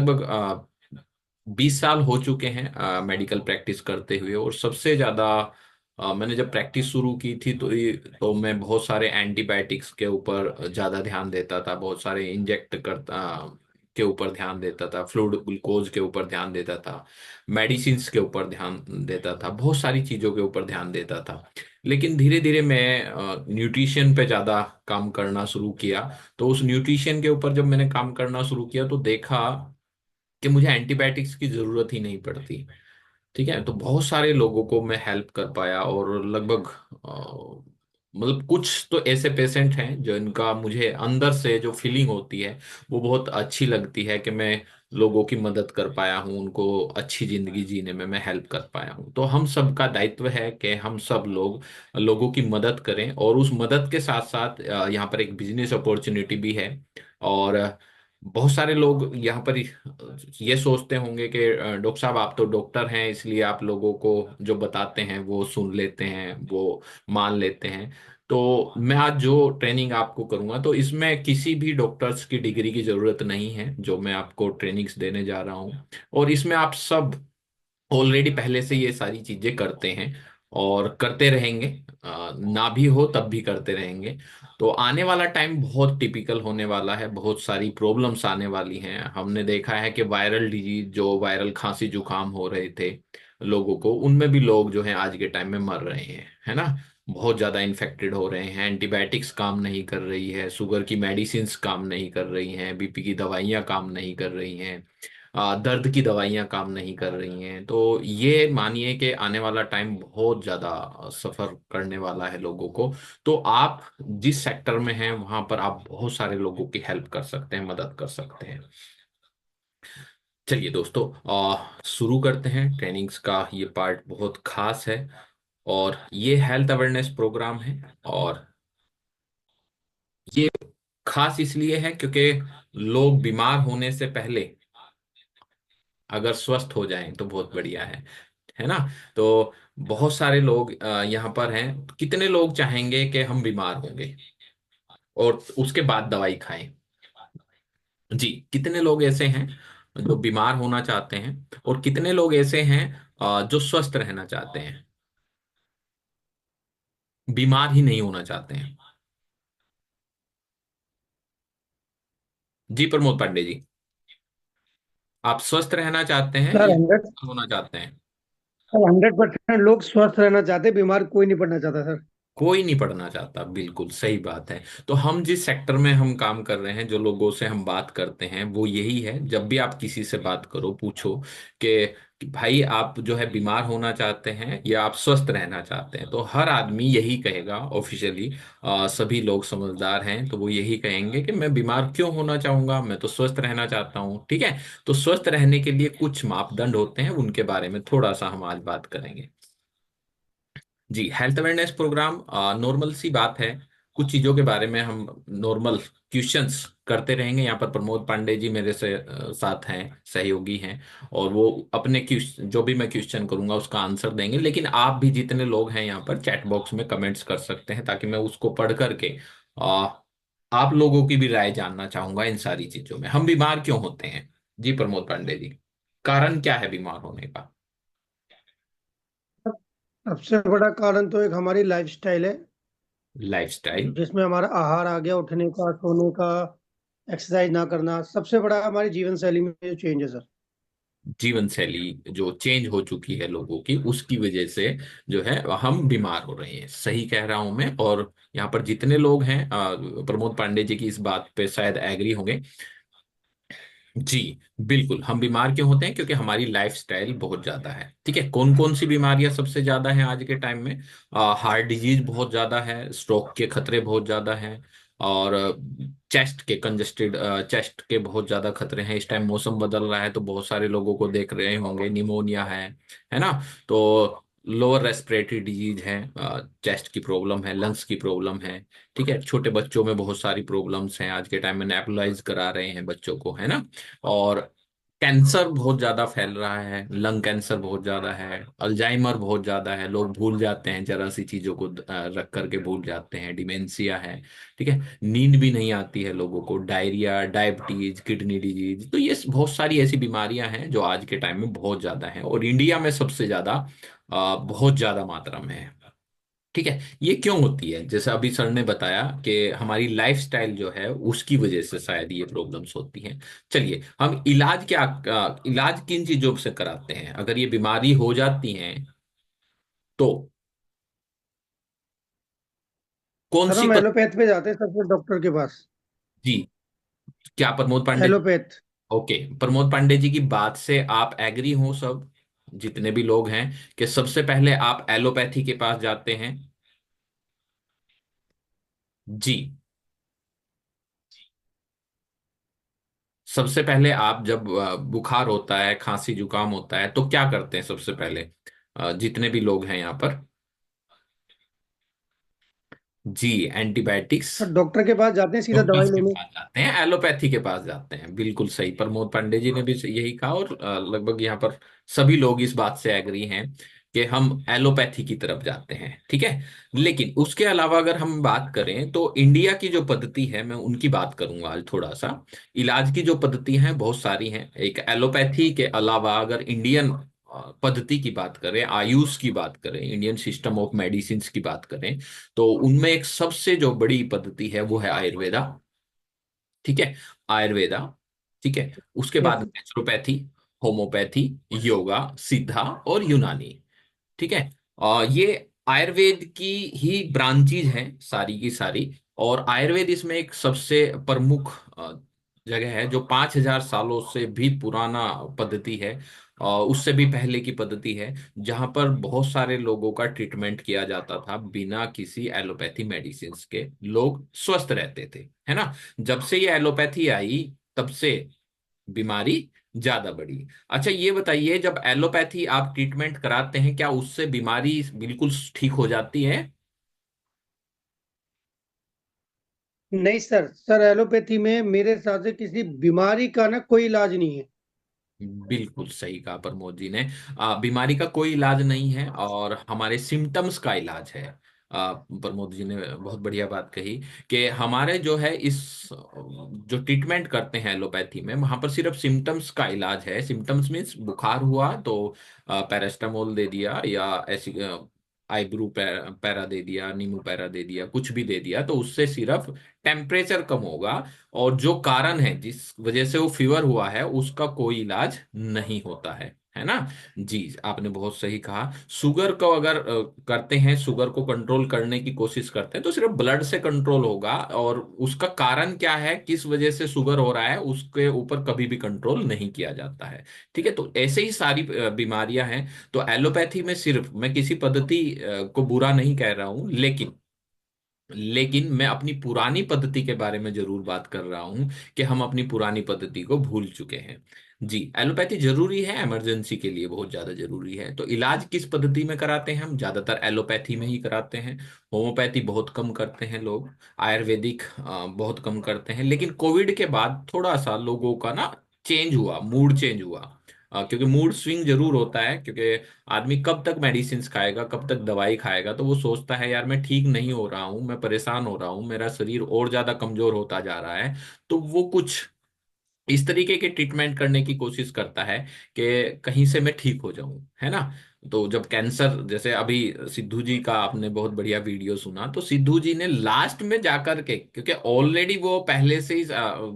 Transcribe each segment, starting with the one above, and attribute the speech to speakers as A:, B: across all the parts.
A: लगभग 20 साल हो चुके हैं मेडिकल प्रैक्टिस करते हुए। और सबसे ज्यादा मैंने जब प्रैक्टिस शुरू की थी तो मैं बहुत सारे एंटीबायोटिक्स के ऊपर ज्यादा ध्यान देता था, बहुत सारे इंजेक्ट करता के ऊपर ध्यान देता था, फ्लूइड ग्लूकोज के ऊपर ध्यान देता था, मेडिसिन्स के ऊपर ध्यान देता था, बहुत सारी चीजों के ऊपर ध्यान देता था। लेकिन धीरे धीरे मैं न्यूट्रिशन पे ज्यादा काम करना शुरू किया। तो उस न्यूट्रिशन के ऊपर जब मैंने काम करना शुरू किया तो देखा कि मुझे एंटीबायोटिक्स की जरूरत ही नहीं पड़ती। ठीक है, तो बहुत सारे लोगों को मैं हेल्प कर पाया। और लगभग मतलब कुछ तो ऐसे पेशेंट हैं जो इनका मुझे अंदर से जो फीलिंग होती है वो बहुत अच्छी लगती है कि मैं लोगों की मदद कर पाया हूँ, उनको अच्छी जिंदगी जीने में मैं हेल्प कर पाया हूँ। तो हम सब का दायित्व है कि हम सब लोग लोगों की मदद करें। और उस मदद के साथ साथ यहाँ पर एक बिजनेस अपॉर्चुनिटी भी है। और बहुत सारे लोग यहाँ पर ये सोचते होंगे कि डॉक्टर साहब आप तो डॉक्टर हैं इसलिए आप लोगों को जो बताते हैं वो सुन लेते हैं, वो मान लेते हैं। तो मैं आज जो ट्रेनिंग आपको करूंगा तो इसमें किसी भी डॉक्टर्स की डिग्री की जरूरत नहीं है जो मैं आपको ट्रेनिंग्स देने जा रहा हूँ। और इसमें आप सब ऑलरेडी पहले से ये सारी चीजें करते हैं और करते रहेंगे। ना भी हो तब भी करते रहेंगे। तो आने वाला टाइम बहुत टिपिकल होने वाला है, बहुत सारी प्रॉब्लम्स आने वाली हैं। हमने देखा है कि वायरल डिजीज, जो वायरल खांसी जुकाम हो रहे थे लोगों को, उनमें भी लोग जो हैं आज के टाइम में मर रहे हैं, है ना। बहुत ज्यादा इन्फेक्टेड हो रहे हैं, एंटीबायोटिक्स काम नहीं कर रही है, शुगर की मेडिसिन काम नहीं कर रही हैं, बीपी की दवाइयाँ काम नहीं कर रही हैं, दर्द की दवाइयाँ काम नहीं कर रही हैं। तो ये मानिए कि आने वाला टाइम बहुत ज्यादा सफर करने वाला है लोगों को। तो आप जिस सेक्टर में हैं वहां पर आप बहुत सारे लोगों की हेल्प कर सकते हैं, मदद कर सकते हैं। चलिए दोस्तों, शुरू करते हैं। ट्रेनिंग्स का ये पार्ट बहुत खास है और ये हेल्थ अवेयरनेस प्रोग्राम है। और ये खास इसलिए है क्योंकि लोग बीमार होने से पहले अगर स्वस्थ हो जाएं तो बहुत बढ़िया है ना। तो बहुत सारे लोग यहाँ पर हैं। कितने लोग चाहेंगे कि हम बीमार होंगे और उसके बाद दवाई खाएं? जी, कितने लोग ऐसे हैं जो बीमार होना चाहते हैं और कितने लोग ऐसे हैं जो स्वस्थ रहना चाहते हैं, बीमार ही नहीं होना चाहते हैं? जी प्रमोद पांडे जी, आप स्वस्थ रहना चाहते हैं
B: सर
A: या
B: 100
A: बीमार होना चाहते हैं?
B: 100% लोग स्वस्थ रहना चाहते, बीमार कोई नहीं पड़ना चाहता सर।
A: कोई नहीं पढ़ना चाहता, बिल्कुल सही बात है। तो हम जिस सेक्टर में हम काम कर रहे हैं, जो लोगों से हम बात करते हैं वो यही है। जब भी आप किसी से बात करो पूछो कि भाई आप जो है बीमार होना चाहते हैं या आप स्वस्थ रहना चाहते हैं, तो हर आदमी यही कहेगा ऑफिशियली। सभी लोग समझदार हैं तो वो यही कहेंगे कि मैं बीमार क्यों होना चाहूंगा, मैं तो स्वस्थ रहना चाहता हूँ। ठीक है, तो स्वस्थ रहने के लिए कुछ मापदंड होते हैं, उनके बारे में थोड़ा सा हम आज बात करेंगे। जी, हेल्थ अवेयरनेस प्रोग्राम नॉर्मल सी बात है। कुछ चीजों के बारे में हम नॉर्मल क्वेश्चंस करते रहेंगे। यहाँ पर प्रमोद पांडे जी मेरे से साथ हैं, सहयोगी हैं। और वो अपने क्वेश्चन, जो भी मैं क्वेश्चन करूंगा उसका आंसर देंगे। लेकिन आप भी जितने लोग हैं यहाँ पर चैट बॉक्स में कमेंट्स कर सकते हैं ताकि मैं उसको पढ़ करके आ, आप लोगों की भी राय जानना चाहूंगा इन सारी चीजों में। हम बीमार क्यों होते हैं? जी प्रमोद पांडे जी, कारण क्या है बीमार होने का?
B: सबसे बड़ा कारण तो एक हमारी लाइफस्टाइल है,
A: लाइफस्टाइल।
B: जिसमें हमारा आहार आ गया, उठने का, सोने का, एक्सरसाइज ना करना। सबसे बड़ा हमारी जीवन शैली में जो चेंज है सर।
A: जीवन शैली जो चेंज हो चुकी है लोगों की, उसकी वजह से जो है हम बीमार हो रहे हैं। सही कह रहा हूं मैं। और यहाँ पर जितने लोग हैं प्रमोद पांडे जी की इस बात पे शायद एग्री होंगे। जी, बिल्कुल। हम बीमार क्यों होते हैं? क्योंकि हमारी लाइफस्टाइल बहुत ज्यादा है। ठीक है, कौन कौन सी बीमारियां सबसे ज्यादा हैं आज के टाइम में? हार्ट डिजीज बहुत ज्यादा है, स्ट्रोक के खतरे बहुत ज्यादा हैं, और चेस्ट के कंजेस्टेड चेस्ट के बहुत ज्यादा खतरे हैं। इस टाइम मौसम बदल रहा है तो बहुत सारे लोगों को देख रहे होंगे निमोनिया है ना। तो लोअर रेस्पिरेटरी डिजीज है, चेस्ट की प्रॉब्लम है, लंग्स की प्रॉब्लम है। ठीक है, छोटे बच्चों में बहुत सारी प्रॉब्लम्स हैं। आज के टाइम में नेबुलाइज करा रहे हैं बच्चों को, है ना। और कैंसर बहुत ज्यादा फैल रहा है, लंग कैंसर बहुत ज्यादा है, अल्जाइमर बहुत ज्यादा है, लोग भूल जाते हैं, जरा सी चीजों को रख करके भूल जाते हैं, डिमेंशिया है। ठीक है, नींद भी नहीं आती है लोगों को, डायरिया, डायबिटीज, किडनी डिजीज, तो ये बहुत सारी ऐसी बीमारियां हैं जो आज के टाइम में बहुत ज्यादा हैं, और इंडिया में सबसे ज्यादा बहुत ज्यादा मात्रा में है। ठीक है, ये क्यों होती है? जैसे अभी सर ने बताया कि हमारी लाइफस्टाइल जो है उसकी वजह से शायद ये प्रॉब्लम्स होती हैं। चलिए, हम इलाज क्या, इलाज किन चीजों से कराते हैं अगर ये बीमारी हो जाती है तो? कौन
B: सर
A: सी
B: हम एलोपैथ पे जाते हैं सबसे, डॉक्टर के पास।
A: जी, क्या प्रमोद पांडे जी?
B: एलोपैथ।
A: ओके, प्रमोद पांडे जी की बात से आप एग्री हो सब, जितने भी लोग हैं, कि सबसे पहले आप एलोपैथी के पास जाते हैं? जी, सबसे पहले आप जब बुखार होता है, खांसी जुकाम होता है, तो क्या करते हैं सबसे पहले? जितने भी लोग हैं यहाँ पर, जी, एंटीबायोटिक्स।
B: सर डॉक्टर के पास जाते हैं सीधा दवाई
A: डॉक्टर्स के
B: लेने।
A: पास जाते हैं, एलोपैथी के पास जाते हैं, बिल्कुल सही, प्रमोद पांडे जी ने भी यही कहा, और लगभग यहाँ पर सभी लोग इस बात से एग्री हैं कि हम एलोपैथी की तरफ जाते हैं। ठीक है, लेकिन उसके अलावा अगर हम बात करें तो इंडिया की जो पद्धति है, मैं उनकी बात करूंगा आज थोड़ा सा। इलाज की जो पद्धति हैं बहुत सारी हैं, एक एलोपैथी के अलावा अगर इंडियन पद्धति की बात करें, आयुष की बात करें, इंडियन सिस्टम ऑफ मेडिसिन की बात करें, तो उनमें एक सबसे जो बड़ी पद्धति है वो है आयुर्वेदा। ठीक है, आयुर्वेदा। ठीक है, उसके बाद
B: यस।
A: नेचुरोपैथी, होम्योपैथी, योगा, सिद्धा और यूनानी। ठीक है, ये आयुर्वेद की ही ब्रांचीज हैं सारी की सारी, और आयुर्वेद इसमें एक सबसे प्रमुख जगह है, जो 5,000 सालों से भी पुराना पद्धति है, उससे भी पहले की पद्धति है, जहां पर बहुत सारे लोगों का ट्रीटमेंट किया जाता था बिना किसी एलोपैथी मेडिसिन के, लोग स्वस्थ रहते थे, है ना? जब से ये एलोपैथी आई, तब से बीमारी ज्यादा बढ़ी। अच्छा, ये बताइए, जब एलोपैथी आप ट्रीटमेंट कराते हैं, क्या उससे बीमारी बिल्कुल ठीक हो जाती है?
B: नहीं सर, सर एलोपैथी में मेरे हिसाब से किसी बीमारी का ना कोई इलाज नहीं है।
A: बिल्कुल सही कहा प्रमोद जी ने, बीमारी का कोई इलाज नहीं है, और हमारे सिम्टम्स का इलाज है। प्रमोद जी ने बहुत बढ़िया बात कही कि हमारे जो है इस जो ट्रीटमेंट करते हैं एलोपैथी में, वहां पर सिर्फ सिम्टम्स का इलाज है। सिम्टम्स मीन्स बुखार हुआ तो पैरास्टामोल दे दिया, या ऐसी आइब्रू पैरा दे दिया, नींबू पैरा दे दिया, कुछ भी दे दिया, तो उससे सिर्फ टेम्परेचर कम होगा, और जो कारण है जिस वजह से वो फीवर हुआ है उसका कोई इलाज नहीं होता है ना? जी, आपने बहुत सही कहा। शुगर को अगर करते हैं, शुगर को कंट्रोल करने की कोशिश करते हैं, तो सिर्फ ब्लड से कंट्रोल होगा, और उसका कारण क्या है, किस वजह से शुगर हो रहा है, उसके ऊपर कभी भी कंट्रोल नहीं किया जाता है। ठीक है, तो ऐसे ही सारी बीमारियां हैं। तो एलोपैथी में सिर्फ, मैं किसी पद्धति को बुरा नहीं कह रहा हूं, लेकिन मैं अपनी पुरानी पद्धति के बारे में जरूर बात कर रहा हूं, कि हम अपनी पुरानी पद्धति को भूल चुके हैं। जी, एलोपैथी जरूरी है, इमरजेंसी के लिए बहुत ज्यादा जरूरी है। तो इलाज किस पद्धति में कराते हैं? हम ज्यादातर एलोपैथी में ही कराते हैं। होम्योपैथी बहुत कम करते हैं लोग, आयुर्वेदिक बहुत कम करते हैं, लेकिन कोविड के बाद थोड़ा सा लोगों का ना चेंज हुआ, मूड चेंज हुआ, क्योंकि मूड स्विंग जरूर होता है, क्योंकि आदमी कब तक मेडिसिन खाएगा, कब तक दवाई खाएगा, तो वो सोचता है यार मैं ठीक नहीं हो रहा हूँ, मैं परेशान हो रहा हूँ, मेरा शरीर और ज्यादा कमजोर होता जा रहा है, तो वो कुछ इस तरीके के ट्रीटमेंट करने की कोशिश करता है कि कहीं से मैं ठीक हो जाऊं, है ना? तो जब कैंसर, जैसे अभी सिद्धू जी का आपने बहुत बढ़िया वीडियो सुना, तो सिद्धू जी ने लास्ट में जाकर के, क्योंकि ऑलरेडी वो पहले से ही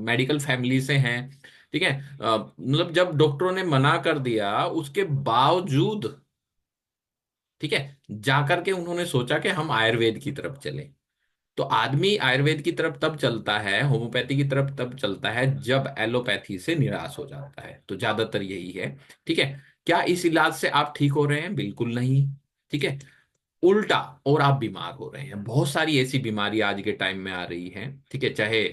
A: मेडिकल फैमिली से हैं, ठीक है, मतलब जब डॉक्टरों ने मना कर दिया उसके बावजूद, ठीक है, जाकर के उन्होंने सोचा कि हम आयुर्वेद की तरफ चले। तो आदमी आयुर्वेद की तरफ तब चलता है, होम्योपैथी की तरफ तब चलता है, जब एलोपैथी से निराश हो जाता है, तो ज्यादातर यही है। ठीक है, क्या इस इलाज से आप ठीक हो रहे हैं? बिल्कुल नहीं। ठीक है, उल्टा, और आप बीमार हो रहे हैं। बहुत सारी ऐसी बीमारी आज के टाइम में आ रही है, ठीक है, चाहे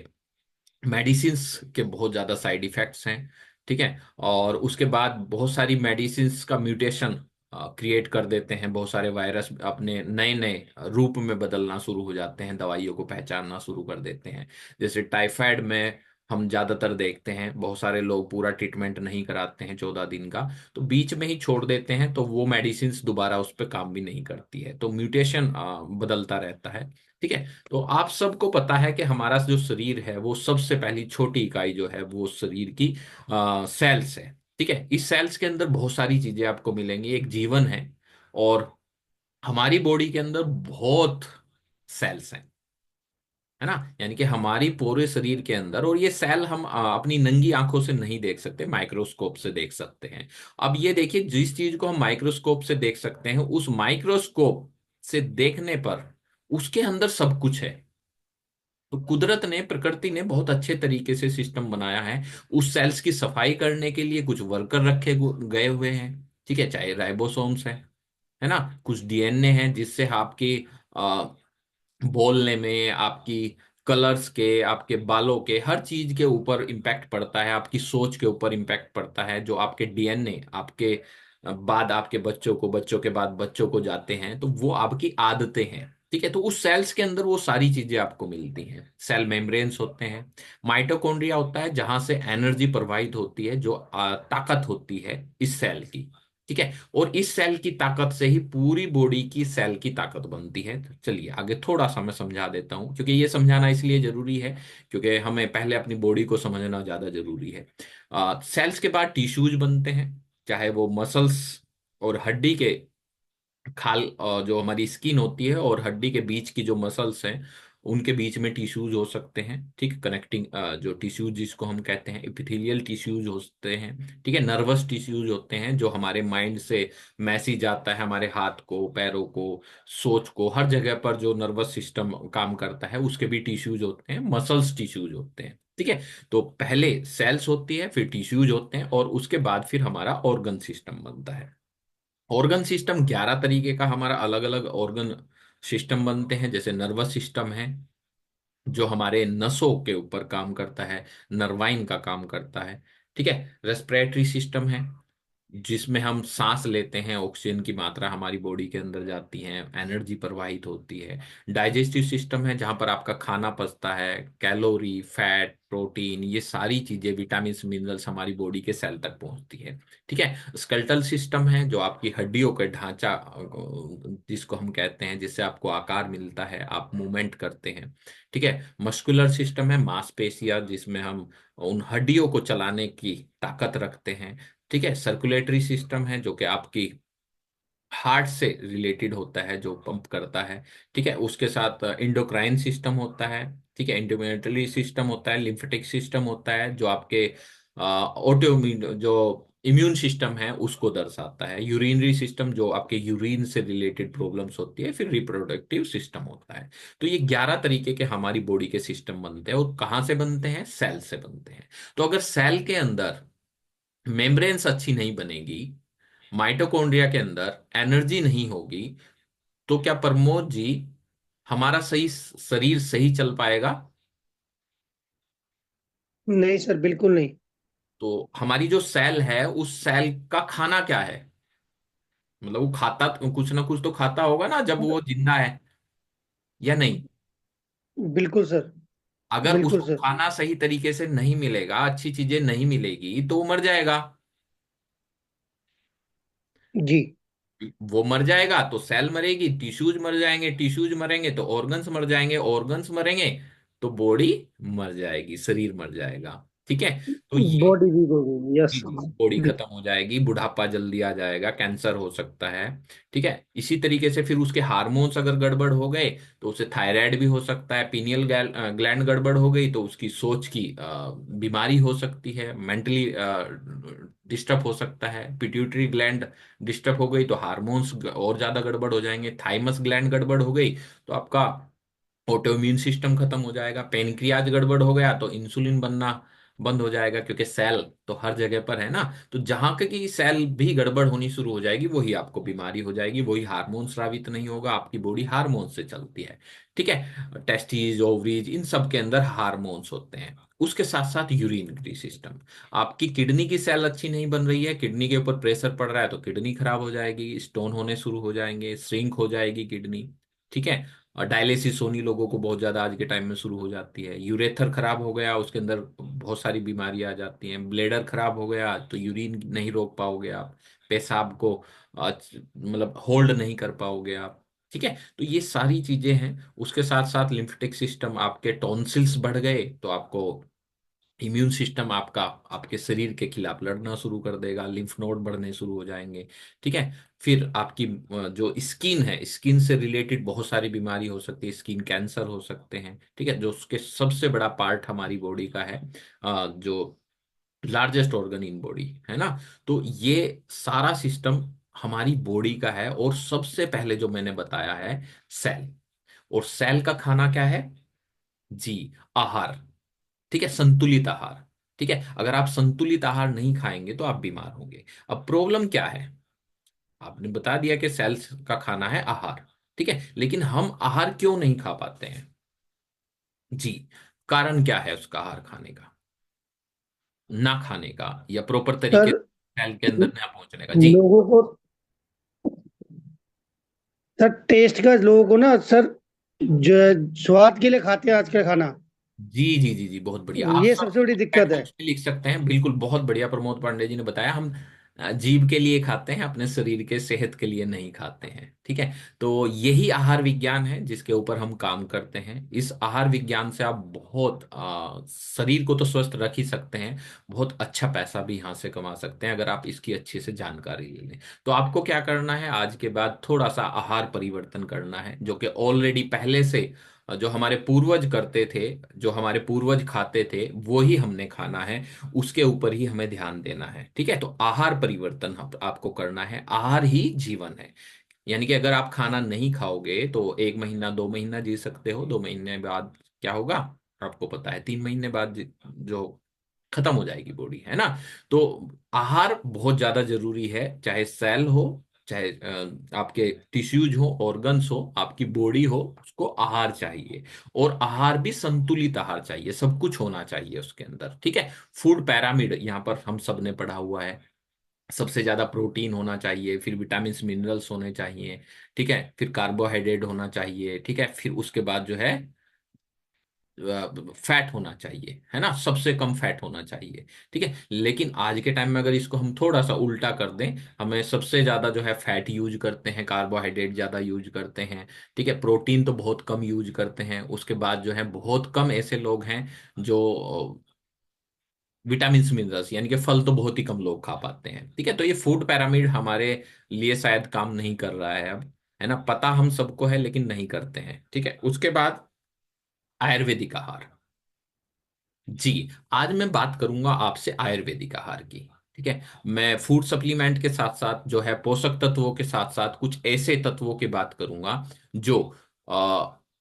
A: मेडिसिन्स के बहुत ज्यादा साइड इफेक्ट्स हैं, ठीक है, और उसके बाद बहुत सारी मेडिसिन्स का म्यूटेशन क्रिएट कर देते हैं, बहुत सारे वायरस अपने नए नए रूप में बदलना शुरू हो जाते हैं, दवाइयों को पहचानना शुरू कर देते हैं। जैसे टाइफाइड में हम ज्यादातर देखते हैं, बहुत सारे लोग पूरा ट्रीटमेंट नहीं कराते हैं 14 दिन का, तो बीच में ही छोड़ देते हैं, तो वो मेडिसिन दोबारा उस पर काम भी नहीं करती है, तो म्यूटेशन बदलता रहता है। ठीक है। तो आप सबको पता है कि हमारा जो शरीर है वो सबसे पहली छोटी इकाई जो है वो शरीर की सेल्स है। ठीक है। इस सेल्स के अंदर बहुत सारी चीजें आपको मिलेंगी, एक जीवन है, और हमारी बॉडी के अंदर बहुत सेल्स हैं, है ना। यानी कि हमारी पूरे शरीर के अंदर, और ये सेल हम अपनी नंगी आंखों से नहीं देख सकते, माइक्रोस्कोप से देख सकते हैं। अब ये देखिए, जिस चीज को हम माइक्रोस्कोप से देख सकते हैं, उस माइक्रोस्कोप से देखने पर उसके अंदर सब कुछ है। तो कुदरत ने, प्रकृति ने बहुत अच्छे तरीके से सिस्टम बनाया है। उस सेल्स की सफाई करने के लिए कुछ वर्कर रखे गए हुए हैं। ठीक है, चाहे राइबोसोम्स है ना, कुछ डीएनए हैं जिससे आपकी बोलने में, आपकी कलर्स के, आपके बालों के, हर चीज के ऊपर इम्पैक्ट पड़ता है, आपकी सोच के ऊपर इम्पैक्ट पड़ता है। जो आपके डीएनए आपके बाद आपके बच्चों को, बच्चों के बाद बच्चों को जाते हैं, तो वो आपकी आदतें हैं। ठीक है। तो उस सेल्स के अंदर वो सारी चीजें आपको मिलती हैं। सेल मेम्ब्रेन्स होते हैं, माइटोकॉन्ड्रिया होता है जहां से एनर्जी प्रवाहित होती है, जो ताकत होती है इस सेल की। ठीक है। और इस सेल की ताकत से ही पूरी बॉडी की सेल की ताकत बनती है। तो चलिए आगे थोड़ा सा मैं समझा देता हूँ, क्योंकि ये समझाना इसलिए जरूरी है क्योंकि हमें पहले अपनी बॉडी को समझना ज्यादा जरूरी है। सेल्स के बाद टिश्यूज बनते हैं, चाहे वो मसल्स और हड्डी के खाल, जो हमारी स्किन होती है और हड्डी के बीच की जो मसल्स हैं, उनके बीच में टिश्यूज हो सकते हैं। ठीक, कनेक्टिंग जो टिश्यूज जिसको हम कहते हैं, एपिथेलियल टिश्यूज होते हैं। ठीक है। नर्वस टिश्यूज होते हैं जो हमारे माइंड से मैसेज आता है हमारे हाथ को, पैरों को, सोच को, हर जगह पर जो नर्वस सिस्टम काम करता है उसके भी टिश्यूज होते हैं। मसल्स टिश्यूज होते हैं। ठीक है। तो पहले सेल्स होती है, फिर टिश्यूज होते हैं, और उसके बाद फिर हमारा ऑर्गन सिस्टम बनता है। ऑर्गन सिस्टम 11 तरीके का हमारा अलग अलग ऑर्गन सिस्टम बनते हैं। जैसे नर्वस सिस्टम है जो हमारे नसों के ऊपर काम करता है, नर्वाइन का काम करता है। ठीक है। रेस्पिरेटरी सिस्टम है जिसमें हम सांस लेते हैं, ऑक्सीजन की मात्रा हमारी बॉडी के अंदर जाती है, एनर्जी प्रवाहित होती है। डाइजेस्टिव सिस्टम है जहां पर आपका खाना पचता है, कैलोरी, फैट, प्रोटीन, ये सारी चीजें, विटामिन मिनरल्स हमारी बॉडी के सेल तक पहुंचती है। ठीक है। स्केलेटल सिस्टम है जो आपकी हड्डियों का ढांचा, जिसको हम कहते हैं, जिससे आपको आकार मिलता है, आप मूवमेंट करते हैं। ठीक है। मस्कुलर सिस्टम है, मांसपेशियां, जिसमें हम उन हड्डियों को चलाने की ताकत रखते हैं। ठीक है। सर्कुलेटरी सिस्टम है जो कि आपकी हार्ट से रिलेटेड होता है, जो पंप करता है। ठीक है। उसके साथ इंडोक्राइन सिस्टम होता है। ठीक है। इंडोमिनेटरी सिस्टम होता है, लिम्फेटिक सिस्टम होता है जो आपके ऑटोइम्यून, जो इम्यून सिस्टम है उसको दर्शाता है। यूरिनरी सिस्टम जो आपके यूरिन से रिलेटेड प्रॉब्लम्स होती है। फिर रिप्रोडक्टिव सिस्टम होता है। तो ये 11 तरीके के हमारी बॉडी के सिस्टम बनते हैं, और कहाँ से बनते हैं? सेल से बनते हैं। तो अगर सेल के अंदर मेम्ब्रेन्स अच्छी नहीं बनेगी, माइटोकॉन्ड्रिया के अंदर एनर्जी नहीं होगी, तो क्या प्रमोद जी हमारा सही शरीर सही चल पाएगा?
B: नहीं सर, बिल्कुल नहीं।
A: तो हमारी जो सेल है, उस सेल का खाना क्या है? मतलब वो खाता तो कुछ ना कुछ तो खाता होगा ना जब वो जिंदा है, या नहीं?
B: बिल्कुल सर।
A: अगर
B: बिल्कुल
A: उसको
B: सर।
A: खाना सही तरीके से नहीं मिलेगा, अच्छी चीजें नहीं मिलेगी, तो वो मर जाएगा।
B: जी।
A: वो मर जाएगा तो सेल मरेगी, टिश्यूज मर जाएंगे, टिश्यूज मरेंगे तो ऑर्गन्स मर जाएंगे, ऑर्गन्स मरेंगे तो बॉडी मर जाएगी, शरीर मर जाएगा। ठीक है। तो ये,
B: बॉडी वीक हो गई, यस।
A: जी जी, बॉडी खत्म हो जाएगी, बुढ़ापा जल्दी आ जाएगा, कैंसर हो सकता है। ठीक है। इसी तरीके से फिर उसके हार्मोन्स अगर गड़बड़ हो गए तो उसे थायराइड भी हो सकता है, पीनियल ग्लैंड गड़बड़ हो गई तो उसकी सोच की बीमारी हो सकती है, मेंटली डिस्टर्ब हो सकता है। पिट्यूटरी ग्लैंड डिस्टर्ब हो गई तो हार्मोन्स और ज्यादा गड़बड़ हो जाएंगे। थाइमस ग्लैंड गड़बड़ हो गई तो आपका ऑटोइम्यून सिस्टम खत्म हो जाएगा। पेनक्रियाज गड़बड़ हो गया तो इंसुलिन बनना बंद हो जाएगा, क्योंकि सेल तो हर जगह पर है ना। तो जहां की सेल भी गड़बड़ होनी शुरू हो जाएगी, वही आपको बीमारी हो जाएगी, वही हार्मोन स्रावित नहीं होगा, आपकी बॉडी हार्मोन से चलती है। ठीक है। टेस्टिस, ओवरीज, इन सब के अंदर हार्मोन्स होते हैं। उसके साथ साथ यूरिनरी सिस्टम, आपकी किडनी की सेल अच्छी नहीं बन रही है, किडनी के ऊपर प्रेशर पड़ रहा है तो किडनी खराब हो जाएगी, स्टोन होने शुरू हो जाएंगे, श्रिंक हो जाएगी किडनी। ठीक है। और डायलिसिस होनी लोगों को बहुत ज्यादा आज के टाइम में शुरू हो जाती है। यूरेथर खराब हो गया, उसके अंदर बहुत सारी बीमारियां आ जाती हैं। ब्लेडर खराब हो गया तो यूरिन नहीं रोक पाओगे आप, पेशाब को मतलब होल्ड नहीं कर पाओगे आप। ठीक है, तो ये सारी चीजें हैं। उसके साथ साथ लिम्फेटिक सिस्टम, आपके टॉन्सिल्स बढ़ गए तो आपको इम्यून सिस्टम आपका आपके शरीर के खिलाफ लड़ना शुरू कर देगा, लिम्फ नोड बढ़ने शुरू हो जाएंगे। ठीक है। फिर आपकी जो स्किन है, स्किन से रिलेटेड बहुत सारी बीमारी हो सकती है, स्किन कैंसर हो सकते हैं। ठीक है, जो उसके सबसे बड़ा पार्ट हमारी बॉडी का है, जो लार्जेस्ट ऑर्गन इन बॉडी है ना। तो ये सारा सिस्टम हमारी बॉडी का है। और सबसे पहले जो मैंने बताया है, सेल। और सेल का खाना क्या है? जी, आहार। ठीक है, संतुलित आहार। ठीक है, अगर आप संतुलित आहार नहीं खाएंगे तो आप बीमार होंगे। अब प्रॉब्लम क्या है? आपने बता दिया कि सेल्स का खाना है आहार। ठीक है, लेकिन हम आहार क्यों नहीं खा पाते हैं? जी, कारण क्या है उसका आहार खाने का, ना खाने का, या प्रॉपर तरीके
B: सर,
A: से सेल के अंदर ना पहुंचने का? जी
B: लोगों को, सर टेस्ट का लोगों को ना सर, जो स्वाद के लिए खाते हैं आजकल खाना।
A: जी जी जी जी, बहुत बढ़िया। आप
B: ये
A: सब
B: सबसे बड़ी
A: चैट
B: दिक्कत है।
A: बॉक्स में लिख सकते हैं, बिल्कुल बहुत बढ़िया। प्रमोद पांडे जी ने बताया, हम जीभ के लिए खाते हैं, अपने शरीर के सेहत के लिए नहीं खाते हैं। ठीक है, तो यही आहार विज्ञान है जिसके ऊपर हम काम करते हैं। इस आहार विज्ञान से आप बहुत शरीर को तो स्वस्थ रख ही सकते हैं, बहुत अच्छा पैसा भी यहाँ से कमा सकते हैं अगर आप इसकी अच्छे से जानकारी ले लें। तो आपको क्या करना है, आज के बाद थोड़ा सा आहार परिवर्तन करना है, जो कि ऑलरेडी पहले से जो हमारे पूर्वज करते थे, जो हमारे पूर्वज खाते थे, वो ही हमने खाना है। उसके ऊपर ही हमें ध्यान देना है। ठीक है, तो आहार परिवर्तन आपको करना है। आहार ही जीवन है। यानी कि अगर आप खाना नहीं खाओगे तो 1 महीना 2 महीना जी सकते हो, 2 महीने बाद क्या होगा आपको पता है, 3 महीने बाद जो खत्म हो जाएगी बॉडी, है ना। तो आहार बहुत ज्यादा जरूरी है, चाहे सेल हो, चाहे आपके टिश्यूज हो, ऑर्गन्स हो, आपकी बॉडी हो, उसको आहार चाहिए। और आहार भी संतुलित आहार चाहिए, सब कुछ होना चाहिए उसके अंदर। ठीक है, फूड पैरामिड यहाँ पर हम सब ने पढ़ा हुआ है। सबसे ज्यादा प्रोटीन होना चाहिए, फिर विटामिन मिनरल्स होने चाहिए। ठीक है, फिर कार्बोहाइड्रेट होना चाहिए। ठीक है, फिर उसके बाद जो है फैट होना चाहिए, है ना, सबसे कम फैट होना चाहिए। ठीक है, लेकिन आज के टाइम में अगर इसको हम थोड़ा सा उल्टा कर दें, हमें सबसे ज्यादा जो है फैट यूज करते हैं, कार्बोहाइड्रेट ज्यादा यूज करते हैं। ठीक है, प्रोटीन तो बहुत कम यूज करते हैं। उसके बाद जो है बहुत कम ऐसे लोग हैं जो विटामिन मिनरल्स यानी कि फल तो बहुत ही कम लोग खा पाते हैं। ठीक है, तो ये फूड पैरामिड हमारे लिए शायद काम नहीं कर रहा है अब, है ना, पता हम सबको है लेकिन नहीं करते हैं। ठीक है, उसके बाद आयुर्वेदिक आहार। जी, आज मैं बात करूंगा आपसे आयुर्वेदिक आहार की। ठीक है, मैं फूड सप्लीमेंट के साथ साथ जो है पोषक तत्वों के साथ साथ कुछ ऐसे तत्वों की बात करूंगा जो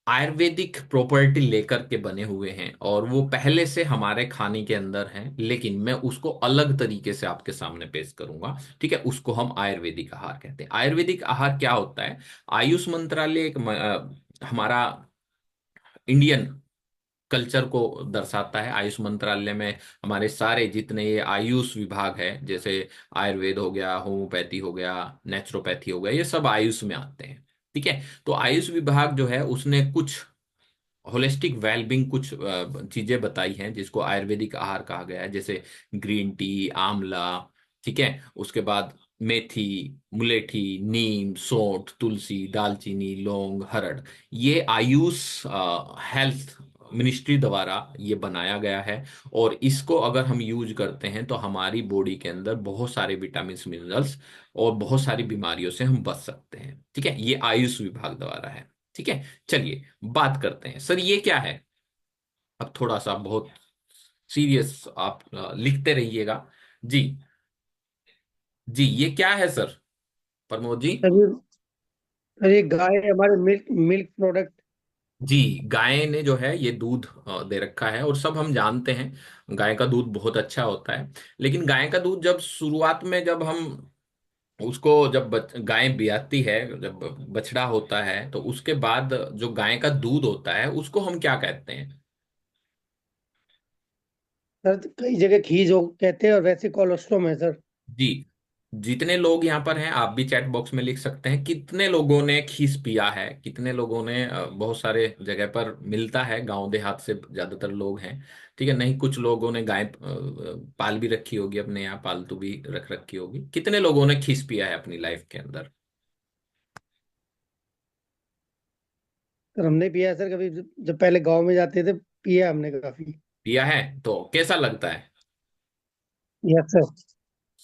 A: आयुर्वेदिक प्रॉपर्टी लेकर के बने हुए हैं, और वो पहले से हमारे खाने के अंदर हैं, लेकिन मैं उसको अलग तरीके से आपके सामने पेश करूंगा। ठीक है, उसको हम आयुर्वेदिक आहार कहते हैं। आयुर्वेदिक आहार क्या होता है? आयुष मंत्रालय एक हमारा इंडियन कल्चर को दर्शाता है। आयुष मंत्रालय में हमारे सारे जितने ये आयुष विभाग है, जैसे आयुर्वेद हो गया, होम्योपैथी हो गया, नेचुरोपैथी हो गया, ये सब आयुष में आते हैं। ठीक है, तो आयुष विभाग जो है उसने कुछ होलिस्टिक वेलबिंग कुछ चीजें बताई हैं जिसको आयुर्वेदिक आहार कहा गया है, जैसे ग्रीन टी, आंवला। ठीक है, उसके बाद मेथी, मुलेठी, नीम, सौंठ, तुलसी, दालचीनी, लौंग, हरड़। ये आयुष हेल्थ मिनिस्ट्री द्वारा ये बनाया गया है। और इसको अगर हम यूज करते हैं तो हमारी बॉडी के अंदर बहुत सारे विटामिन मिनरल्स और बहुत सारी बीमारियों से हम बच सकते हैं। ठीक है, ये आयुष विभाग द्वारा है। ठीक है, चलिए बात करते हैं, सर ये क्या है। अब थोड़ा सा बहुत सीरियस आप लिखते रहिएगा। जी जी, ये क्या है सर, प्रमोद जी?
B: सर ये, सर ये गाय हमारे मिल्क मिल्क प्रोडक्ट।
A: जी, गाय ने जो है ये दूध दे रखा है, और सब हम जानते हैं गाय का दूध बहुत अच्छा होता है। लेकिन गाय का दूध जब शुरुआत में जब हम उसको जब गाय ब्याती है, जब बछड़ा होता है, तो उसके बाद जो गाय का दूध होता है उसको हम क्या कहते हैं?
B: सर कई जगह खीज हो कहते हैं और वैसे कोलोस्ट्रॉम है सर।
A: जी, जितने लोग यहाँ पर हैं, आप भी चैट बॉक्स में लिख सकते हैं कितने लोगों ने खीस पिया है, कितने लोगों ने बहुत सारे जगह पर मिलता है, गांव देहात से ज्यादातर लोग हैं। ठीक है, नहीं कुछ लोगों ने गाय पाल भी रखी होगी, अपने यहाँ पालतू भी रख रखी होगी। कितने लोगों ने खीस पिया है अपनी लाइफ के अंदर?
B: सर हमने पिया है सर, कभी जब जब पहले गांव में जाते थे, पिया हमने काफी।
A: पिया है तो कैसा लगता है?
B: Yes sir.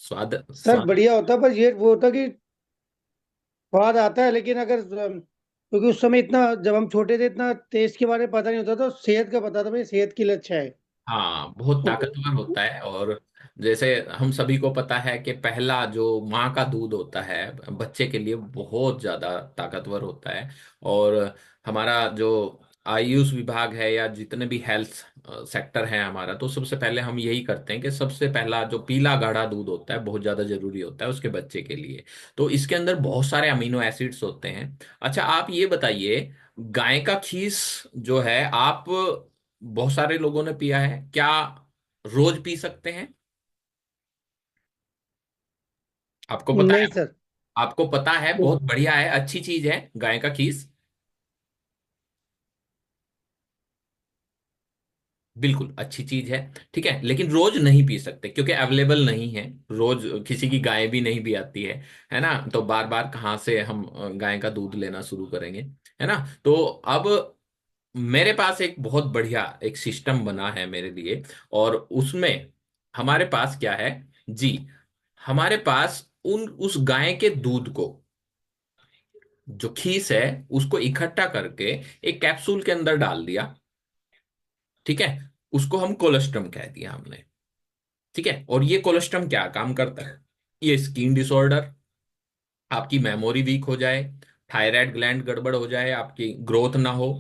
A: स्वाद
B: सर
A: स्वाद
B: बढ़िया होता, पर ये वो होता कि स्वाद आता है, लेकिन अगर क्योंकि उस समय इतना, जब हम छोटे थे, इतना टेस्ट के बारे में पता नहीं होता, तो सेहत का पता था भाई, सेहत के लिए अच्छा है।
A: हाँ, बहुत
B: तो
A: ताकतवर होता है। और जैसे हम सभी को पता है कि पहला जो माँ का दूध होता है बच्चे के लिए बहुत ज्यादा ताकतवर होता है। और हमारा जो आयुष विभाग है या जितने भी हेल्थ सेक्टर है हमारा, तो सबसे पहले हम यही करते हैं कि सबसे पहला जो पीला गाढ़ा दूध होता है बहुत ज्यादा जरूरी होता है उसके बच्चे के लिए। तो इसके अंदर बहुत सारे अमीनो एसिड्स होते हैं। अच्छा, आप ये बताइए, गाय का खीस जो है, आप बहुत सारे लोगों ने पिया है, क्या रोज पी सकते हैं? आपको पता है?
B: नहीं सर।
A: आपको पता है, बहुत बढ़िया है, अच्छी चीज है गाय का खीस। बिल्कुल अच्छी चीज है। ठीक है, लेकिन रोज नहीं पी सकते क्योंकि अवेलेबल नहीं है। रोज किसी की गाय भी नहीं भी आती है ना? तो बार बार कहाँ से हम गाय का दूध लेना शुरू करेंगे, है ना? तो अब मेरे पास एक बहुत बढ़िया एक सिस्टम बना है मेरे लिए। और उसमें हमारे पास क्या है जी, हमारे पास उन उस गाय के दूध को, जो खीस है, उसको इकट्ठा करके एक कैप्सूल के अंदर डाल दिया। ठीक है, उसको हम कोलेस्ट्रम कह दिया हमने। ठीक है, और ये कोलेस्ट्रम क्या काम करता है? ये स्किन डिसऑर्डर, आपकी मेमोरी वीक हो जाए, थायराइड ग्लैंड गड़बड़ हो जाए, आपकी ग्रोथ ना हो,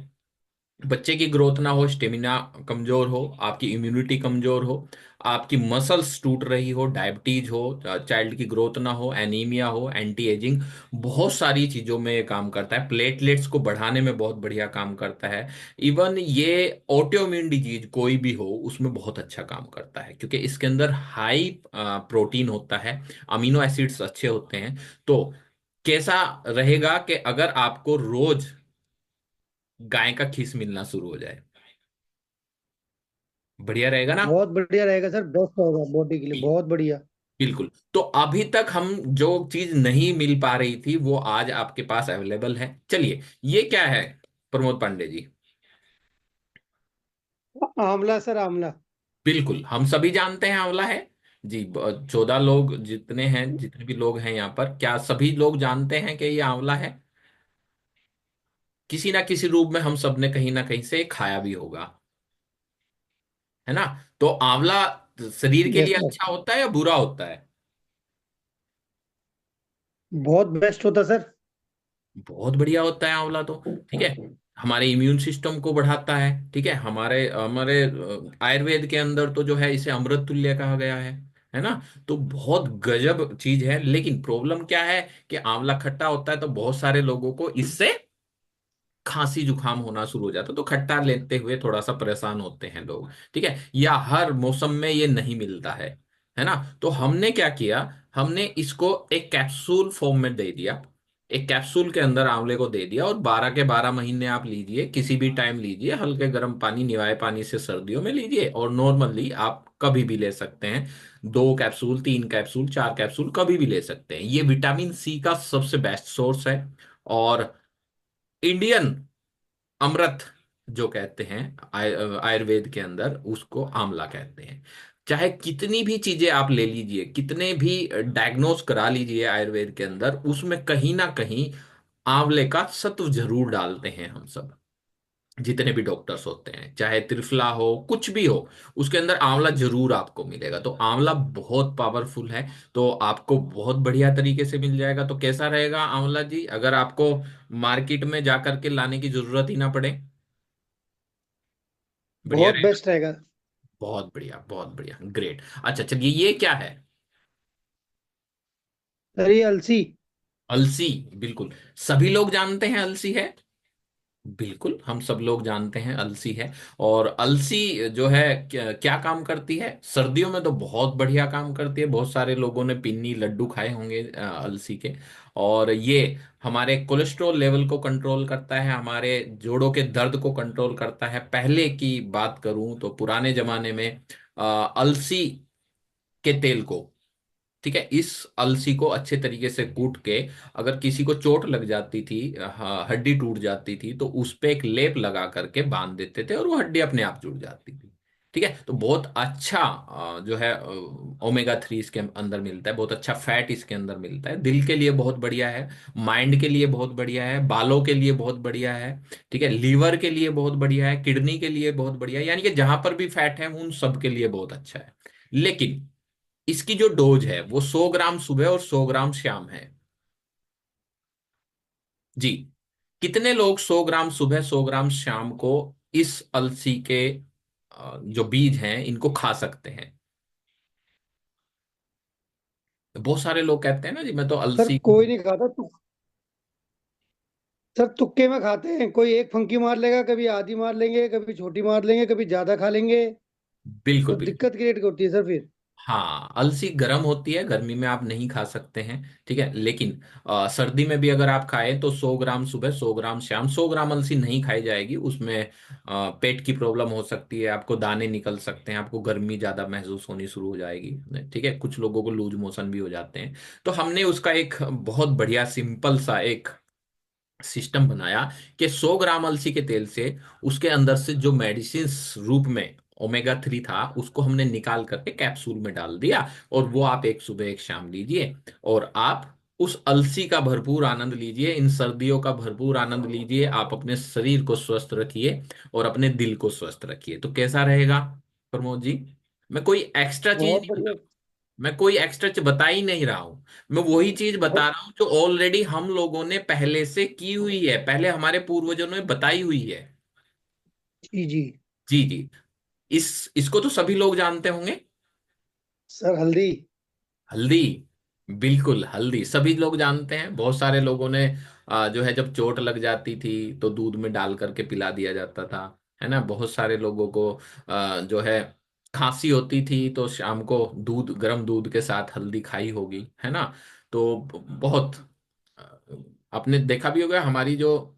A: बच्चे की ग्रोथ ना हो, स्टेमिना कमजोर हो, आपकी इम्यूनिटी कमजोर हो, आपकी मसल्स टूट रही हो, डायबिटीज हो, चाइल्ड की ग्रोथ ना हो, एनीमिया हो, एंटी एजिंग, बहुत सारी चीजों में ये काम करता है। प्लेटलेट्स को बढ़ाने में बहुत बढ़िया काम करता है। इवन ये ऑटोइम्यून डिजीज कोई भी हो उसमें बहुत अच्छा काम करता है, क्योंकि इसके अंदर हाई प्रोटीन होता है, अमीनो एसिड्स अच्छे होते हैं। तो कैसा रहेगा कि अगर आपको रोज गाय का खीस मिलना शुरू हो जाए? बढ़िया रहेगा ना?
B: बहुत बढ़िया रहेगा सर, बेस्ट रहेगा बॉडी के लिए,
A: जी,
B: बहुत बढ़िया।
A: बिल्कुल। तो अभी तक हम जो चीज नहीं मिल पा रही थी वो आज आपके पास अवेलेबल है। चलिए, ये क्या है प्रमोद पांडे जी?
B: आंवला सर, आंवला।
A: बिल्कुल, हम सभी जानते हैं आंवला है। जी, 14 लोग जितने हैं, जितने भी लोग हैं यहाँ पर, क्या सभी लोग जानते हैं कि ये आंवला है? किसी ना किसी रूप में हम सब ने कहीं ना कहीं से खाया भी होगा, है ना? तो आंवला शरीर के
B: यस
A: लिए
B: सर।
A: अच्छा होता है या बुरा होता है?
B: बहुत बेस्ट होता सर।
A: बहुत बढ़िया होता है आंवला तो। ठीक है, हमारे इम्यून सिस्टम को बढ़ाता है। ठीक है, हमारे हमारे आयुर्वेद के अंदर तो जो है इसे अमृत तुल्य कहा गया है ना? तो बहुत गजब चीज है। लेकिन प्रॉब्लम क्या है कि आंवला खट्टा होता है, तो बहुत सारे लोगों को इससे खांसी जुकाम होना शुरू हो जाता है, तो खट्टा लेते हुए थोड़ा सा परेशान होते हैं लोग। ठीक है, या हर मौसम में ये नहीं मिलता है ना? तो हमने क्या किया, हमने इसको एक कैप्सूल फॉर्म में दे दिया। एक कैप्सूल के अंदर आंवले को दे दिया, और 12 के 12 महीने आप लीजिए, किसी भी टाइम लीजिए, हल्के गर्म पानी, निवाए पानी से सर्दियों में लीजिए, और नॉर्मली आप कभी भी ले सकते हैं। 2 कैप्सूल, 3 कैप्सूल, 4 कैप्सूल कभी भी ले सकते हैं। ये विटामिन सी का सबसे बेस्ट सोर्स है। और इंडियन अमृत जो कहते हैं आयुर्वेद के अंदर, उसको आंवला कहते हैं। चाहे कितनी भी चीजें आप ले लीजिए, कितने भी डायग्नोस करा लीजिए आयुर्वेद के अंदर, उसमें कहीं ना कहीं आंवले का सत्व जरूर डालते हैं हम सब। जितने भी डॉक्टर्स होते हैं, चाहे त्रिफला हो, कुछ भी हो, उसके अंदर आंवला जरूर आपको मिलेगा। तो आंवला बहुत पावरफुल है। तो आपको बहुत बढ़िया तरीके से मिल जाएगा। तो कैसा रहेगा आंवला जी, अगर आपको मार्केट में जाकर के लाने की जरूरत ही ना पड़े? बढ़िया
B: बहुत
A: रहेगा।
B: बेस्ट रहेगा।
A: बहुत बढ़िया, बहुत बढ़िया, ग्रेट। अच्छा, चलिए, ये क्या है?
B: सर ये अलसी।
A: अलसी। बिल्कुल, सभी लोग जानते हैं अलसी है। बिल्कुल, हम सब लोग जानते हैं अलसी है। और अलसी जो है क्या काम करती है, सर्दियों में तो बहुत बढ़िया काम करती है। बहुत सारे लोगों ने पिन्नी लड्डू खाए होंगे अलसी के। और ये हमारे कोलेस्ट्रॉल लेवल को कंट्रोल करता है, हमारे जोड़ों के दर्द को कंट्रोल करता है। पहले की बात करूं तो पुराने जमाने में अलसी के तेल को, ठीक है, इस अलसी को अच्छे तरीके से कूट के अगर किसी को चोट लग जाती थी, हड्डी टूट जाती थी, तो उस पे एक लेप लगा करके बांध देते थे और वो हड्डी अपने आप जुड़ जाती थी। ठीक है, तो बहुत अच्छा जो है ओमेगा 3 इसके अंदर मिलता है, बहुत अच्छा फैट इसके अंदर मिलता है। दिल के लिए बहुत बढ़िया है, माइंड के लिए बहुत बढ़िया है, बालों के लिए बहुत बढ़िया है, ठीक है, लीवर के लिए बहुत बढ़िया है, किडनी के लिए बहुत बढ़िया है। यानी कि जहां पर भी फैट है उन सब के लिए बहुत अच्छा है। लेकिन इसकी जो डोज है वो 100 ग्राम सुबह और 100 ग्राम शाम है। जी। कितने लोग 100 ग्राम सुबह 100 ग्राम शाम को इस अलसी के जो बीज हैं इनको खा सकते हैं? तो बहुत सारे लोग कहते हैं ना जी मैं तो
B: सर
A: अलसी।
B: कोई नहीं खाता तो। सर तुक्के में खाते हैं, कोई एक फंकी मार लेगा, कभी आधी मार लेंगे, कभी छोटी मार लेंगे, कभी ज्यादा खा लेंगे।
A: बिल्कुल
B: तो
A: बिल्कुल।
B: दिक्कत क्रिएट होती है सर फिर।
A: हाँ, अलसी गर्म होती है, गर्मी में आप नहीं खा सकते हैं। ठीक है, लेकिन सर्दी में भी अगर आप खाएं तो 100 ग्राम सुबह 100 ग्राम शाम। 100 ग्राम अलसी नहीं खाई जाएगी, उसमें पेट की प्रॉब्लम हो सकती है, आपको दाने निकल सकते हैं, आपको गर्मी ज्यादा महसूस होनी शुरू हो जाएगी। ठीक है, कुछ लोगों को लूज मोशन भी हो जाते हैं। तो हमने उसका एक बहुत बढ़िया सिंपल सा एक सिस्टम बनाया कि 100 ग्राम अलसी के तेल से उसके अंदर से जो मेडिसिन रूप में ओमेगा 3 था उसको हमने निकाल करके कैप्सूल में डाल दिया। और वो आप एक सुबह एक शाम लीजिए, और आप उस अलसी का भरपूर आनंद लीजिए, इन सर्दियों का भरपूर आनंद लीजिए। आप अपने शरीर को स्वस्थ रखिए और अपने दिल को स्वस्थ रखिए। तो कैसा रहेगा प्रमोद जी? मैं कोई एक्स्ट्रा चीज
B: बहुत
A: नहीं
B: बढ़िया।
A: बता मैं कोई एक्स्ट्रा चीज बता ही नहीं रहा हूं। मैं वही चीज बता रहा हूं जो ऑलरेडी हम लोगों ने पहले से की हुई है, पहले हमारे पूर्वजों ने बताई हुई है।
B: जी जी।
A: जी जी। इसको तो सभी लोग जानते होंगे।
B: सर हल्दी।
A: हल्दी। बिल्कुल, हल्दी सभी लोग जानते हैं। बहुत सारे लोगों ने जो है जब चोट लग जाती थी तो दूध में डाल करके पिला दिया जाता था, है ना। बहुत सारे लोगों को जो है खांसी होती थी तो शाम को दूध, गर्म दूध के साथ हल्दी खाई होगी, है ना। तो बहुत अ, आपने देखा भी होगा, हमारी जो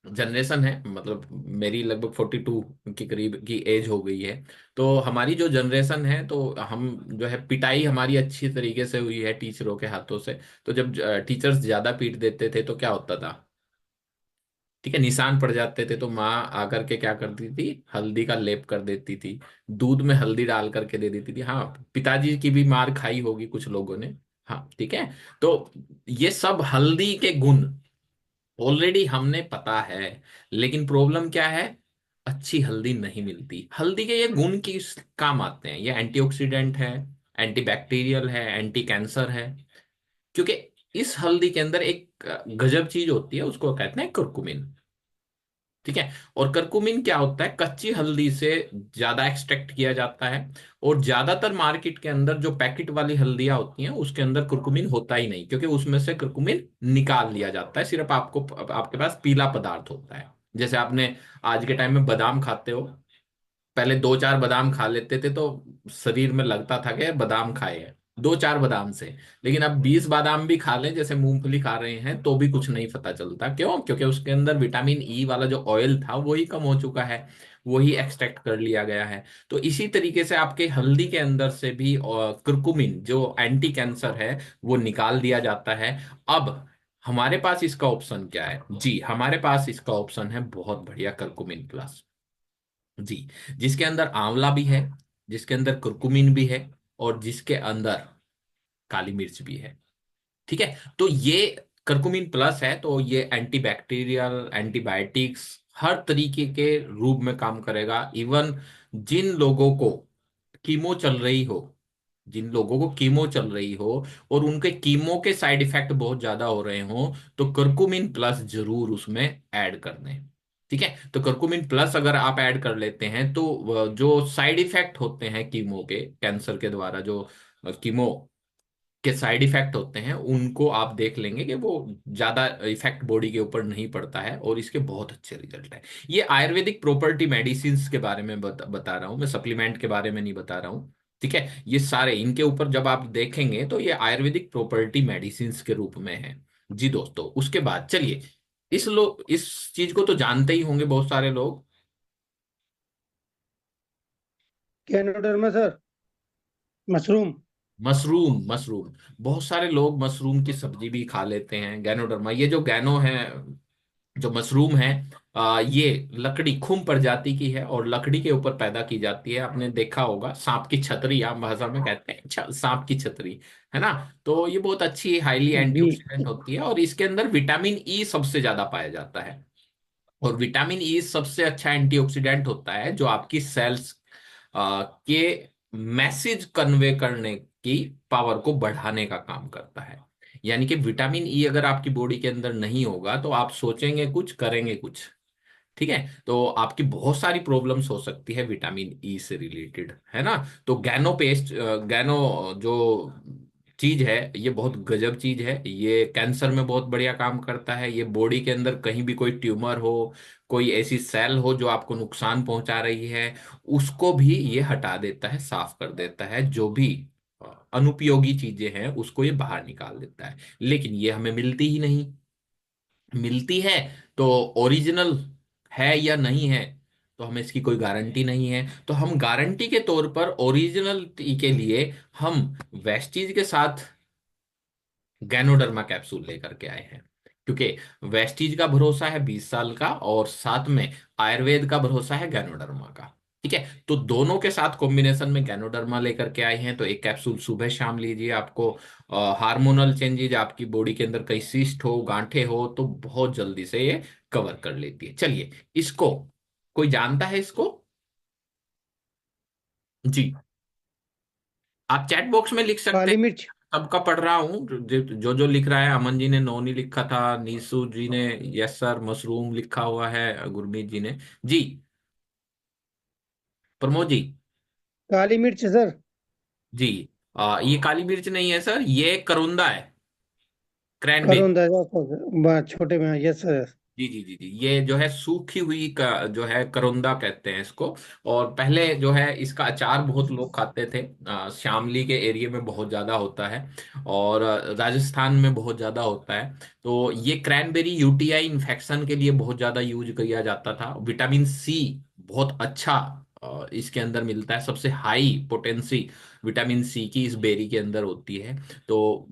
A: जनरेशन है, मतलब मेरी लगभग 42 के करीब की एज हो गई है। तो हमारी जो जनरेशन है, तो हम जो है पिटाई हमारी अच्छी तरीके से हुई है टीचरों के हाथों से। तो जब टीचर्स ज्यादा पीट देते थे तो क्या होता था, ठीक है, निशान पड़ जाते थे, तो माँ आकर के क्या करती थी, हल्दी का लेप कर देती थी, दूध में हल्दी डाल करके दे देती थी। हाँ, पिताजी की भी मार खाई होगी कुछ लोगों ने। हाँ, ठीक है। तो ये सब हल्दी के गुण ऑलरेडी हमने पता है। लेकिन प्रॉब्लम क्या है, अच्छी हल्दी नहीं मिलती। हल्दी के ये गुण किस काम आते हैं, ये एंटीऑक्सीडेंट है, एंटीबैक्टीरियल है, एंटी कैंसर है। क्योंकि इस हल्दी के अंदर एक गजब चीज होती है, उसको कहते हैं कुरकुमिन। ठीक है, और करकुमिन क्या होता है, कच्ची हल्दी से ज्यादा एक्सट्रैक्ट किया जाता है। और ज्यादातर मार्केट के अंदर जो पैकेट वाली हल्दियां होती हैं उसके अंदर कुरकुमिन होता ही नहीं, क्योंकि उसमें से कुरकुमिन निकाल लिया जाता है। सिर्फ आपको, आपके पास पीला पदार्थ होता है। जैसे आपने आज के टाइम में बादाम खाते हो, पहले दो चार बादाम खा लेते थे तो शरीर में लगता था कि बादाम खाए हैं दो चार बादाम से। लेकिन अब 20 बादाम भी खा लें, जैसे मूंगफली खा रहे हैं, तो भी कुछ नहीं पता चलता। क्यों? क्योंकि उसके अंदर विटामिन ई वाला जो ऑयल था वही कम हो चुका है, वही एक्सट्रैक्ट कर लिया गया है। तो इसी तरीके से आपके हल्दी के अंदर से भी कुरकुमिन जो एंटी कैंसर है वो निकाल दिया जाता है। अब हमारे पास इसका ऑप्शन क्या है जी, हमारे पास इसका ऑप्शन है बहुत बढ़िया, करकुमिन प्लस। जी, जिसके अंदर आंवला भी है, जिसके अंदर कुरकुमिन भी है, और जिसके अंदर काली मिर्च भी है। ठीक है, तो ये करकुमिन प्लस है, तो ये एंटीबैक्टीरियल, एंटीबायोटिक्स हर तरीके के रूप में काम करेगा। इवन जिन लोगों को कीमो चल रही हो, जिन लोगों को कीमो चल रही हो और उनके कीमो के साइड इफेक्ट बहुत ज्यादा हो रहे हो, तो करकुमिन प्लस जरूर उसमें ऐड कर दें। ठीक है, तो करकुमिन प्लस अगर आप ऐड कर लेते हैं तो जो साइड इफेक्ट होते हैं कीमो के, कैंसर के द्वारा जो कीमो के साइड इफेक्ट होते हैं उनको आप देख लेंगे कि वो ज्यादा इफेक्ट बॉडी के ऊपर नहीं पड़ता है, और इसके बहुत अच्छे रिजल्ट है। ये आयुर्वेदिक प्रॉपर्टी मेडिसिन के बारे में बता रहा हूँ मैं, सप्लीमेंट के बारे में नहीं बता रहा हूँ। ठीक है, ये सारे इनके ऊपर जब आप देखेंगे तो ये आयुर्वेदिक प्रॉपर्टी मेडिसिन के रूप में है। जी दोस्तों, उसके बाद चलिए, इस चीज को तो जानते ही होंगे बहुत सारे लोग।
B: कैनोडर्मा सर। मशरूम।
A: Mushroom, mushroom. बहुत सारे लोग मशरूम की सब्जी भी खा लेते हैं, गैनोडर्मा। ये जो गैनो है, जो मशरूम है, ये लकड़ी खुम प्रजाति की है और लकड़ी के ऊपर पैदा की जाती है। आपने देखा होगा सांप की छतरी, आम भाषा में कहते हैं सांप की छतरी, है ना। तो ये बहुत अच्छी हाईली
B: जी।
A: एंटीऑक्सीडेंट होती है, और इसके अंदर विटामिन ई सबसे ज्यादा पाया जाता है। और विटामिन ई सबसे अच्छा एंटीऑक्सीडेंट होता है जो आपकी सेल्स के मैसेज कन्वे करने की पावर को बढ़ाने का काम करता है। यानी कि विटामिन ई अगर आपकी बॉडी के अंदर नहीं होगा तो आप सोचेंगे कुछ, करेंगे कुछ। ठीक है, तो आपकी बहुत सारी प्रॉब्लम्स हो सकती है विटामिन ई से रिलेटेड, है ना। तो गैनो पेस्ट, गैनो जो चीज है, ये बहुत गजब चीज है। ये कैंसर में बहुत बढ़िया काम करता है। ये बॉडी के अंदर कहीं भी कोई ट्यूमर हो, कोई ऐसी सेल हो जो आपको नुकसान पहुंचा रही है, उसको भी ये हटा देता है, साफ कर देता है। जो भी अनुपयोगी चीजें हैं उसको ये बाहर निकाल देता है। लेकिन ये हमें मिलती ही नहीं। मिलती है तो ओरिजिनल है या नहीं है, तो हमें इसकी कोई गारंटी नहीं है। तो हम गारंटी के तौर पर ओरिजिनल के लिए हम वेस्टीज के साथ गैनोडर्मा कैप्सूल लेकर के आए हैं। क्योंकि वेस्टीज का भरोसा है 20 साल का, और साथ में आयुर्वेद का भरोसा है गैनोडर्मा का। ठीक है, तो दोनों के साथ कॉम्बिनेशन में गैनोडर्मा लेकर के आए हैं। तो एक कैप्सूल सुबह शाम लीजिए, आपको हार्मोनल चेंजेज, आपकी बॉडी के अंदर कहीं सिस्ट हो, गांठे हो, तो बहुत जल्दी से ये कवर कर लेती है। चलिए, इसको कोई जानता है इसको? जी, आप चैट बॉक्स में लिख सकते
B: काली
A: हैं।
B: मिर्च।
A: सबका पढ़ रहा हूँ, जो जो लिख रहा है। अमन जी ने नोनी लिखा था, नीसू जी ने यस सर मशरूम लिखा हुआ है, गुरमीत जी ने। जी, प्रमोद जी।
B: काली मिर्च सर।
A: जी, ये काली मिर्च नहीं है सर, ये करोंदा है, क्रैनबेरी।
B: करोंदा छोटे में, यस सर।
A: जी जी जी जी, ये जो है सूखी हुई का जो है करोंदा कहते हैं इसको। और पहले जो है इसका अचार बहुत लोग खाते थे। शामली के एरिया में बहुत ज्यादा होता है, और राजस्थान में बहुत ज्यादा होता है। तो ये क्रैनबेरी यूटीआई इन्फेक्शन के लिए बहुत ज्यादा यूज किया जाता था। विटामिन सी बहुत अच्छा इसके अंदर मिलता है, सबसे हाई पोटेंसी विटामिन सी की इस बेरी के अंदर होती है। तो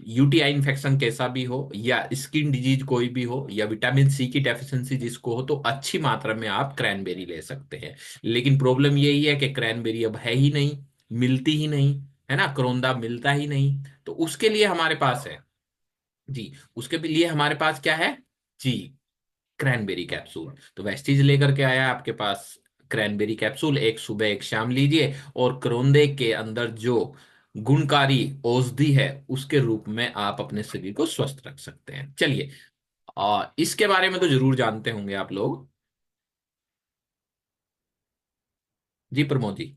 A: यूटीआई इन्फेक्शन कैसा भी हो, या स्किन डिजीज कोई भी हो, या विटामिन सी की डेफिशिएंसी जिसको हो, तो अच्छी मात्रा में आप क्रैनबेरी ले सकते हैं। लेकिन प्रॉब्लम यही है कि क्रैनबेरी अब है ही नहीं, मिलती ही नहीं, है ना। करोंदा मिलता ही नहीं। तो उसके लिए हमारे पास है, जी, उसके लिए हमारे पास क्या है? जी, क्रैनबेरी कैप्सूल। तो वेस्टीज लेकर के आया आपके पास क्रैनबेरी कैप्सूल, एक सुबह एक शाम लीजिए, और करोंदे के अंदर जो गुणकारी औषधि है उसके रूप में आप अपने शरीर को स्वस्थ रख सकते हैं। चलिए, इसके बारे में तो जरूर जानते होंगे आप लोग। जी प्रमोद जी।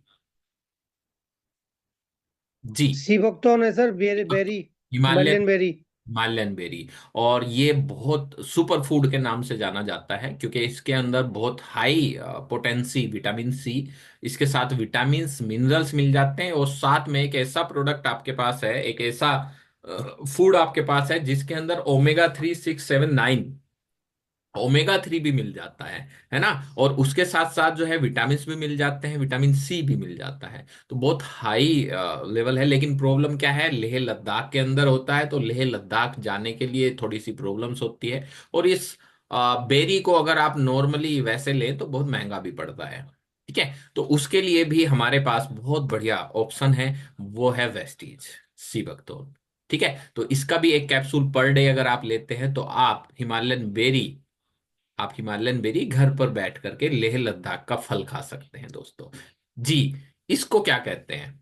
A: जी,
B: सीबकतोन है sir, berry.
A: Himalayan,
B: Himalayan berry.
A: Himalayan berry. और ये बहुत सुपर फूड के नाम से जाना जाता है, क्योंकि इसके अंदर बहुत हाई पोटेंसी विटामिन सी, इसके साथ विटामिन मिनरल्स मिल जाते हैं। और साथ में एक ऐसा प्रोडक्ट आपके पास है, एक ऐसा फूड आपके पास है जिसके अंदर ओमेगा 3, 6, 7, 9, ओमेगा 3 भी मिल जाता है ना। और उसके साथ साथ जो है विटामिन भी मिल जाते हैं, विटामिन सी भी मिल जाता है। तो बहुत हाई लेवल है। लेकिन प्रॉब्लम क्या है, लेह लद्दाख के अंदर होता है, तो लेह लद्दाख जाने के लिए थोड़ी सी प्रॉब्लम्स होती है। और इस बेरी को अगर आप नॉर्मली वैसे लें तो बहुत महंगा भी पड़ता है। ठीक है, तो उसके लिए भी हमारे पास बहुत बढ़िया ऑप्शन है, वो है वेस्टीज सी बख्तौर। ठीक है, तो इसका भी एक कैप्सूल पर डे अगर आप लेते हैं तो आप हिमालयन बेरी घर पर बैठ करके लेह लद्दाख का फल खा सकते हैं दोस्तों। जी, इसको क्या कहते हैं?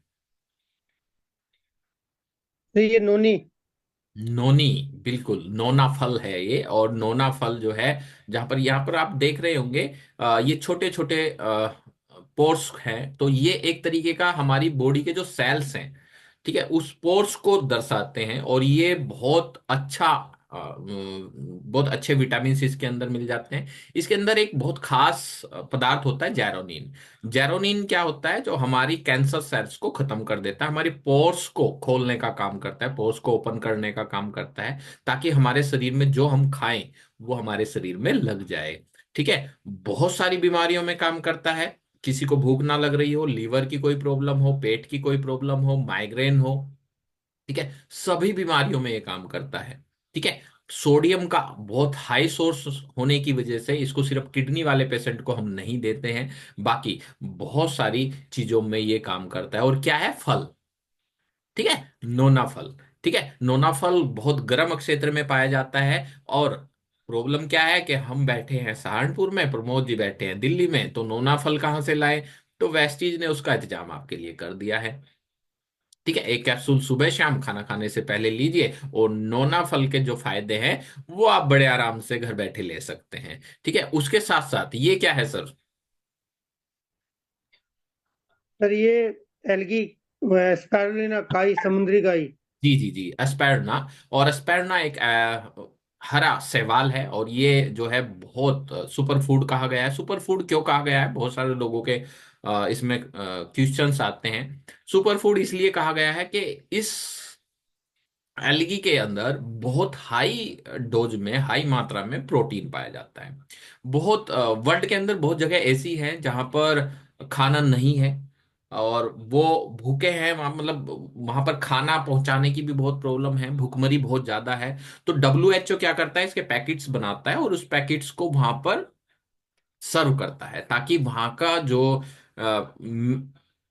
B: तो ये नोनी।
A: नोनी, बिल्कुल नोना फल है ये। और नोना फल जो है, जहां पर यहाँ पर आप देख रहे होंगे, ये छोटे छोटे पोर्स हैं। तो ये एक तरीके का हमारी बॉडी के जो सेल्स हैं, ठीक है, उस पोर्स को दर्शाते हैं। और ये बहुत अच्छा बहुत अच्छे विटामिन इसके अंदर मिल जाते हैं। इसके अंदर एक बहुत खास पदार्थ होता है, जेरोनिन। जेरोनिन क्या होता है, जो हमारी कैंसर सेल्स को खत्म कर देता है, हमारी पोर्स को खोलने का काम करता है, पोर्स को ओपन करने का काम करता है, ताकि हमारे शरीर में जो हम खाएं वो हमारे शरीर में लग जाए। ठीक है, बहुत सारी बीमारियों में काम करता है। किसी को भूख ना लग रही हो, लीवर की कोई प्रॉब्लम हो, पेट की कोई प्रॉब्लम हो, माइग्रेन हो, ठीक है, सभी बीमारियों में ये काम करता है। ठीक है, सोडियम का बहुत हाई सोर्स होने की वजह से इसको सिर्फ किडनी वाले पेशेंट को हम नहीं देते हैं, बाकी बहुत सारी चीजों में ये काम करता है। और क्या है, फल। ठीक है, नोना फल। ठीक है, नोना फल बहुत गर्म क्षेत्र में पाया जाता है। और प्रॉब्लम क्या है कि हम बैठे हैं सहारनपुर में, प्रमोद जी बैठे हैं दिल्ली में, तो नोना फल कहाँ से लाए? तो वेस्टीज ने उसका इंतजाम आपके लिए कर दिया है। ठीक है, एक कैप्सूल सुबह शाम खाना खाने से पहले लीजिए, और नोना फल के जो फायदे हैं वो आप बड़े आराम से घर बैठे ले सकते हैं। ठीक है, उसके साथ साथ ये क्या है सर?
B: सर ये एल्गी स्पारुलिना काई, समुद्री काई।
A: जी जी जी, एस्पेरना। और एस्पेरना एक हरा शैवाल है, और ये जो है बहुत सुपर फूड कहा गया है। सुपर फूड क्यों कहा गया है, बहुत सारे लोगों के इसमें क्वेश्चंस आते हैं। सुपर फूड इसलिए कहा गया है कि इस एलगी के अंदर बहुत हाई डोज में, हाई मात्रा में प्रोटीन पाया जाता है। बहुत वर्ल्ड के अंदर बहुत जगह ऐसी है जहां पर खाना नहीं है, और वो भूखे हैं वहां, मतलब वहां पर खाना पहुंचाने की भी बहुत प्रॉब्लम है, भूखमरी बहुत ज्यादा है। तो डब्ल्यू एच ओ क्या करता है, इसके पैकेट्स बनाता है और उस पैकेट्स को वहां पर सर्व करता है, ताकि वहां का जो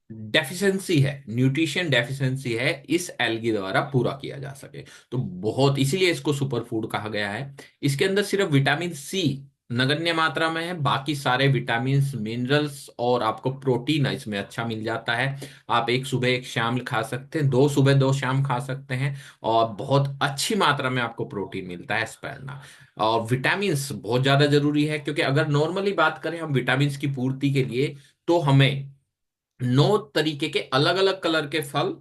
A: डेफिशिएंसी है, न्यूट्रिशन डेफिशिएंसी है, इस एल्गी द्वारा पूरा किया जा सके। तो बहुत इसीलिए इसको सुपर फूड कहा गया है। इसके अंदर सिर्फ विटामिन सी नगण्य मात्रा में है, बाकी सारे विटामिन, मिनरल्स और आपको प्रोटीन इसमें अच्छा मिल जाता है। आप एक सुबह एक शाम खा सकते हैं, 2 सुबह 2 शाम खा सकते हैं, और बहुत अच्छी मात्रा में आपको प्रोटीन मिलता है स्पैरना। और विटामिन्स बहुत ज्यादा जरूरी है, क्योंकि अगर नॉर्मली बात करें हम विटामिन्स की पूर्ति के लिए, तो हमें 9 तरीके के अलग अलग कलर के फल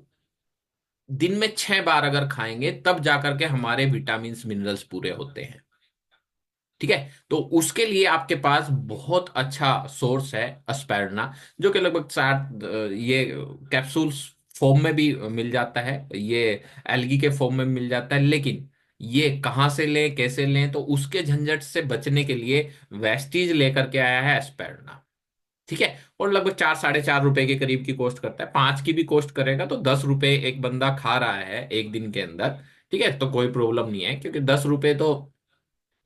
A: दिन में 6 बार अगर खाएंगे, तब जाकर के हमारे विटामिन्स मिनरल्स पूरे होते हैं। ठीक है, तो उसके लिए आपके पास बहुत अच्छा सोर्स है अस्पेरना, जो कि लगभग 60 ये कैप्सूल्स फॉर्म में भी मिल जाता है, ये एल्गी के फॉर्म में मिल जाता है। लेकिन ये कहाँ से लें, कैसे लें, तो उसके झंझट से बचने के लिए वेस्टीज लेकर के आया है एस्पेरना। ठीक है, और लगभग 4 साढ़े 4 रुपए के करीब की कॉस्ट करता है, 5 की भी कॉस्ट करेगा तो 10 रुपए एक बंदा खा रहा है एक दिन के अंदर। ठीक है, तो कोई प्रॉब्लम नहीं है, क्योंकि 10 रुपए तो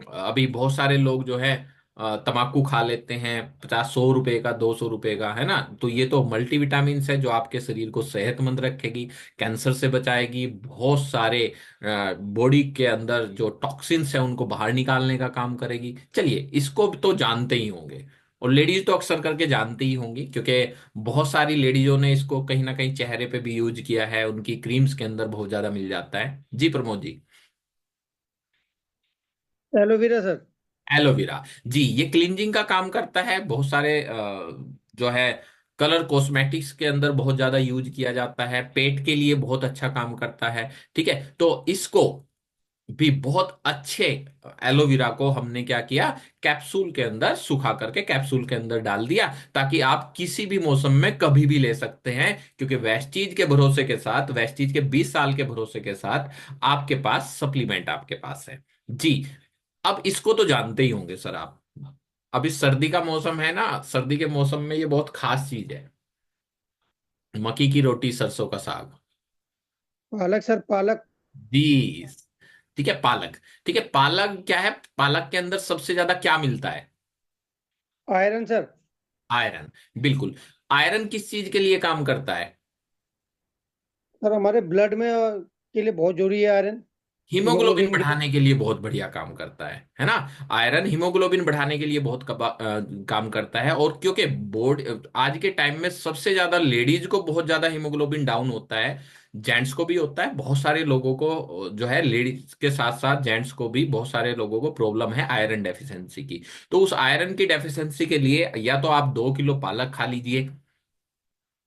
A: अभी बहुत सारे लोग जो है तम्बाकू खा लेते हैं, 50 100 रुपए का, 200 रुपए का, है ना। तो ये तो मल्टीविटामिन है जो आपके शरीर को सेहतमंद रखेगी, कैंसर से बचाएगी, बहुत सारे बॉडी के अंदर जो टॉक्सिन्स है उनको बाहर निकालने का काम करेगी। चलिए, इसको तो जानते ही होंगे, और लेडीज तो अक्सर करके जानती ही होंगी, क्योंकि बहुत सारी लेडीजों ने इसको कहीं ना कहीं चेहरे पे भी यूज किया है, उनकी क्रीम्स के अंदर बहुत ज्यादा मिल जाता है। जी Pramod ji.
B: Aloe vera sir.
A: Aloe vera. जी, ये क्लींजिंग का काम करता है। बहुत सारे जो है कलर कॉस्मेटिक्स के अंदर बहुत ज्यादा यूज किया जाता है, पेट के लिए बहुत अच्छा काम करता है। ठीक है, तो इसको भी बहुत अच्छे एलोवेरा को हमने क्या किया, कैप्सूल के अंदर सुखा करके कैप्सूल के अंदर डाल दिया, ताकि आप किसी भी मौसम में कभी भी ले सकते हैं, क्योंकि वेस्टीज के भरोसे के साथ, वेस्टीज के 20 साल के भरोसे के साथ आपके पास सप्लीमेंट आपके पास है। जी, अब इसको तो जानते ही होंगे सर आप। अभी सर्दी का मौसम है ना, सर्दी के मौसम में ये बहुत खास चीज है, मक्की की रोटी सरसों का साग।
B: पालक सर, पालक।
A: जी। ठीक है, पालक। ठीक है, पालक क्या है, पालक के अंदर सबसे ज्यादा क्या मिलता है?
B: Iron sir.
A: आयरन। बिल्कुल। आयरन किस चीज के लिए काम करता है?
B: सर हमारे ब्लड में के लिए बहुत जरूरी है आयरन।
A: हीमोग्लोबिन
B: हीमोग्लोबिन के लिए।
A: बढ़ाने के लिए बहुत बढ़िया काम करता है ना। आयरन हीमोग्लोबिन बढ़ाने के लिए बहुत काम करता है। और क्योंकि बोर्ड आज के टाइम में सबसे ज्यादा लेडीज को बहुत ज्यादा हीमोग्लोबिन डाउन होता है, जेंट्स को भी होता है, बहुत सारे लोगों को जो है, लेडीज के साथ साथ जेंट्स को भी बहुत सारे लोगों को प्रॉब्लम है आयरन डेफिशिएंसी की। तो उस आयरन की डेफिशिएंसी के लिए या तो आप 2 किलो पालक खा लीजिए,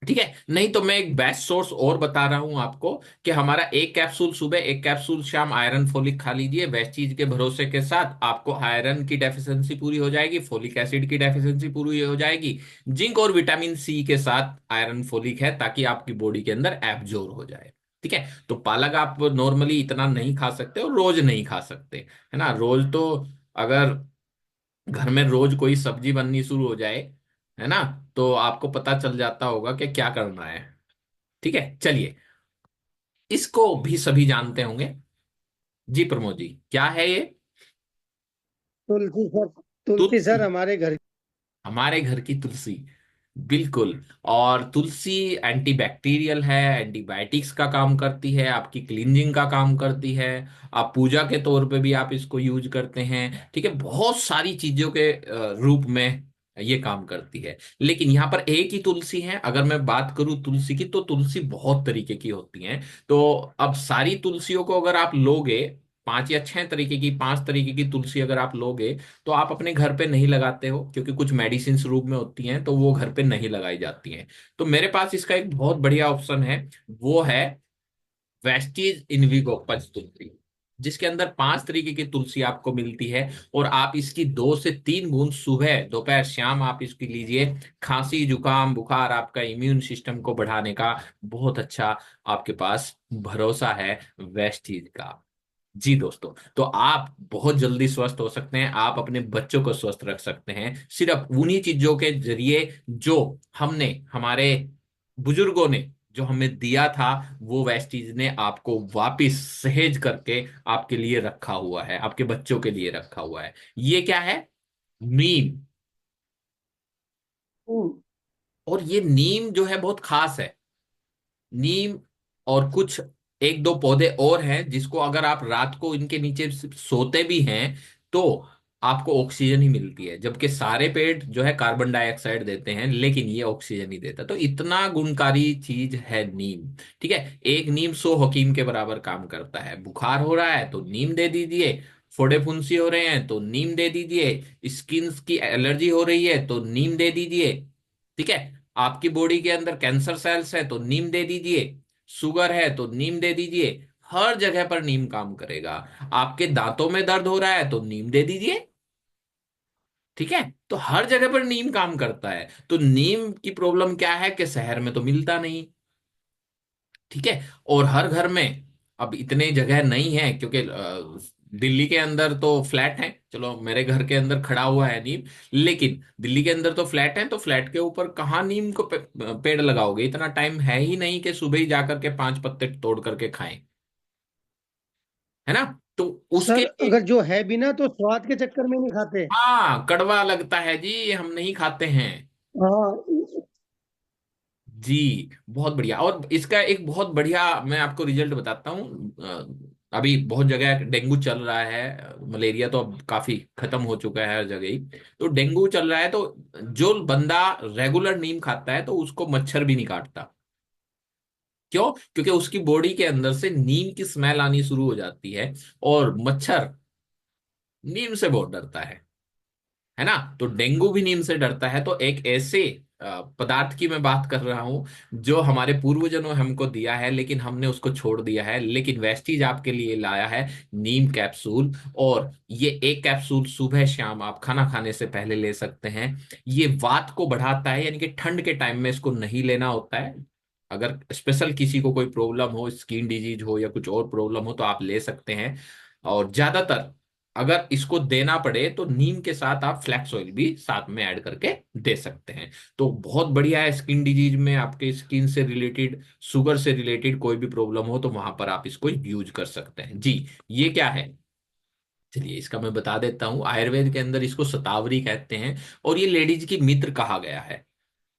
A: ठीक है। नहीं तो मैं एक बेस्ट सोर्स और बता रहा हूं आपको, कि हमारा एक कैप्सूल सुबह, एक कैप्सूल शाम आयरन फोलिक खा लीजिए। वेस्ट चीज के भरोसे के साथ आपको आयरन की डेफिशिएंसी पूरी हो जाएगी, फोलिक एसिड की डेफिशिएंसी पूरी हो जाएगी, जिंक और विटामिन सी के साथ आयरन फोलिक है, ताकि आपकी बॉडी के अंदर एब्जॉर्ब हो जाए। ठीक है। तो पालक आप नॉर्मली इतना नहीं खा सकते और रोज नहीं खा सकते, है ना। रोज तो अगर घर में रोज कोई सब्जी बननी शुरू हो जाए, है ना, तो आपको पता चल जाता होगा कि क्या करना है। ठीक है, चलिए, इसको भी सभी जानते होंगे। जी प्रमोद जी, क्या है ये?
B: तुलसी सर। तुलसी
A: तुलसी।
B: सर, हमारे घर।
A: हमारे घर की तुलसी, बिल्कुल। और तुलसी एंटीबैक्टीरियल है, एंटीबायोटिक्स का काम करती है, आपकी क्लींजिंग का काम करती है। आप पूजा के तौर पे भी आप इसको यूज करते हैं। ठीक है, बहुत सारी चीजों के रूप में ये काम करती है। लेकिन यहाँ पर एक ही तुलसी है। अगर मैं बात करूं तुलसी की, तो तुलसी बहुत तरीके की होती हैं। तो अब सारी तुलसियों को अगर आप लोगे, पांच या छह तरीके की, पांच तरीके की तुलसी अगर आप लोगे, तो आप अपने घर पे नहीं लगाते हो, क्योंकि कुछ मेडिसिन रूप में होती हैं, तो वो घर पे नहीं लगाई जाती हैं। तो मेरे पास इसका एक बहुत बढ़िया ऑप्शन है, वो है वेस्टीज इनविगो पच तुलसी, जिसके अंदर पांच तरीके की तुलसी आपको मिलती है। और आप इसकी 2 से 3 बूंद सुबह दोपहर शाम आप इसकी लीजिए। खांसी जुकाम बुखार, आपका इम्यून सिस्टम को बढ़ाने का बहुत अच्छा आपके पास भरोसा है वेस्टीज का। जी दोस्तों, तो आप बहुत जल्दी स्वस्थ हो सकते हैं, आप अपने बच्चों को स्वस्थ रख सकते हैं, सिर्फ उन्हीं चीजों के जरिए जो हमने, हमारे बुजुर्गों ने जो हमें दिया था, वो वेस्टीज ने आपको वापिस सहेज करके आपके लिए रखा हुआ है, आपके बच्चों के लिए रखा हुआ है। ये क्या है? नीम।
B: हम्म।
A: और ये नीम जो है बहुत खास है। नीम और कुछ एक दो पौधे और हैं, जिसको अगर आप रात को इनके नीचे सोते भी हैं, तो आपको ऑक्सीजन ही मिलती है, जबकि सारे पेड़ जो है कार्बन डाइऑक्साइड देते हैं, लेकिन ये ऑक्सीजन ही देता है। तो इतना गुणकारी चीज है नीम। ठीक है, एक नीम 100 हकीम के बराबर काम करता है। बुखार हो रहा है तो नीम दे दीजिए, फोड़े फुंसी हो रहे हैं तो नीम दे दीजिए, स्किन की एलर्जी हो रही है तो नीम दे दीजिए। ठीक है, आपकी बॉडी के अंदर कैंसर सेल्स है तो नीम दे दीजिए, शुगर है तो नीम दे दीजिए। हर जगह पर नीम काम करेगा। आपके दांतों में दर्द हो रहा है तो नीम दे दीजिए। ठीक है, तो हर जगह पर नीम काम करता है। तो नीम की प्रॉब्लम क्या है कि शहर में तो मिलता नहीं। ठीक है, और हर घर में अब इतने जगह नहीं है, क्योंकि दिल्ली के अंदर तो फ्लैट है, चलो मेरे घर के अंदर खड़ा हुआ है नीम, लेकिन दिल्ली के अंदर तो फ्लैट है, तो फ्लैट के ऊपर कहाँ नीम को पेड़ लगाओगे? इतना टाइम है ही नहीं कि सुबह ही जाकर के 5 पत्ते तोड़ करके खाएं, है ना। तो उसके
B: सर,
A: लिए,
B: अगर जो है भी ना, तो स्वाद के चक्कर में नहीं खाते।
A: हाँ, कड़वा लगता है जी, हम नहीं खाते हैं।
B: हाँ
A: जी, बहुत बढ़िया। और इसका एक बहुत बढ़िया मैं आपको रिजल्ट बताता हूँ। अभी बहुत जगह डेंगू चल रहा है, मलेरिया तो अब काफी खत्म हो चुका है हर जगह ही। तो डेंगू चल रहा है, तो जो बंदा रेगुलर नीम खाता है, तो उसको मच्छर भी नहीं काटता। क्यों? क्योंकि उसकी बॉडी के अंदर से नीम की स्मेल आनी शुरू हो जाती है, और मच्छर नीम से बहुत डरता है ना। तो डेंगू भी नीम से डरता है। तो एक ऐसे पदार्थ की मैं बात कर रहा हूं, जो हमारे पूर्वजों ने हमको दिया है, लेकिन हमने उसको छोड़ दिया है, लेकिन वेस्टीज आपके लिए लाया है नीम कैप्सूल। और ये एक कैप्सूल सुबह शाम आप खाना खाने से पहले ले सकते हैं। ये वात को बढ़ाता है, यानी कि ठंड के टाइम में इसको नहीं लेना होता है। अगर स्पेशल किसी को कोई प्रॉब्लम हो, स्किन डिजीज हो या कुछ और प्रॉब्लम हो, तो आप ले सकते हैं। और ज्यादातर अगर इसको देना पड़े, तो नीम के साथ आप फ्लैक्स ऑयल भी साथ में ऐड करके दे सकते हैं। तो बहुत बढ़िया है स्किन डिजीज में, आपके स्किन से रिलेटेड, शुगर से रिलेटेड कोई भी प्रॉब्लम हो, तो वहां पर आप इसको यूज कर सकते हैं। जी, ये क्या है? चलिए, इसका मैं बता देता हूँ। आयुर्वेद के अंदर इसको शतावरी कहते हैं, और ये लेडीज की मित्र कहा गया है।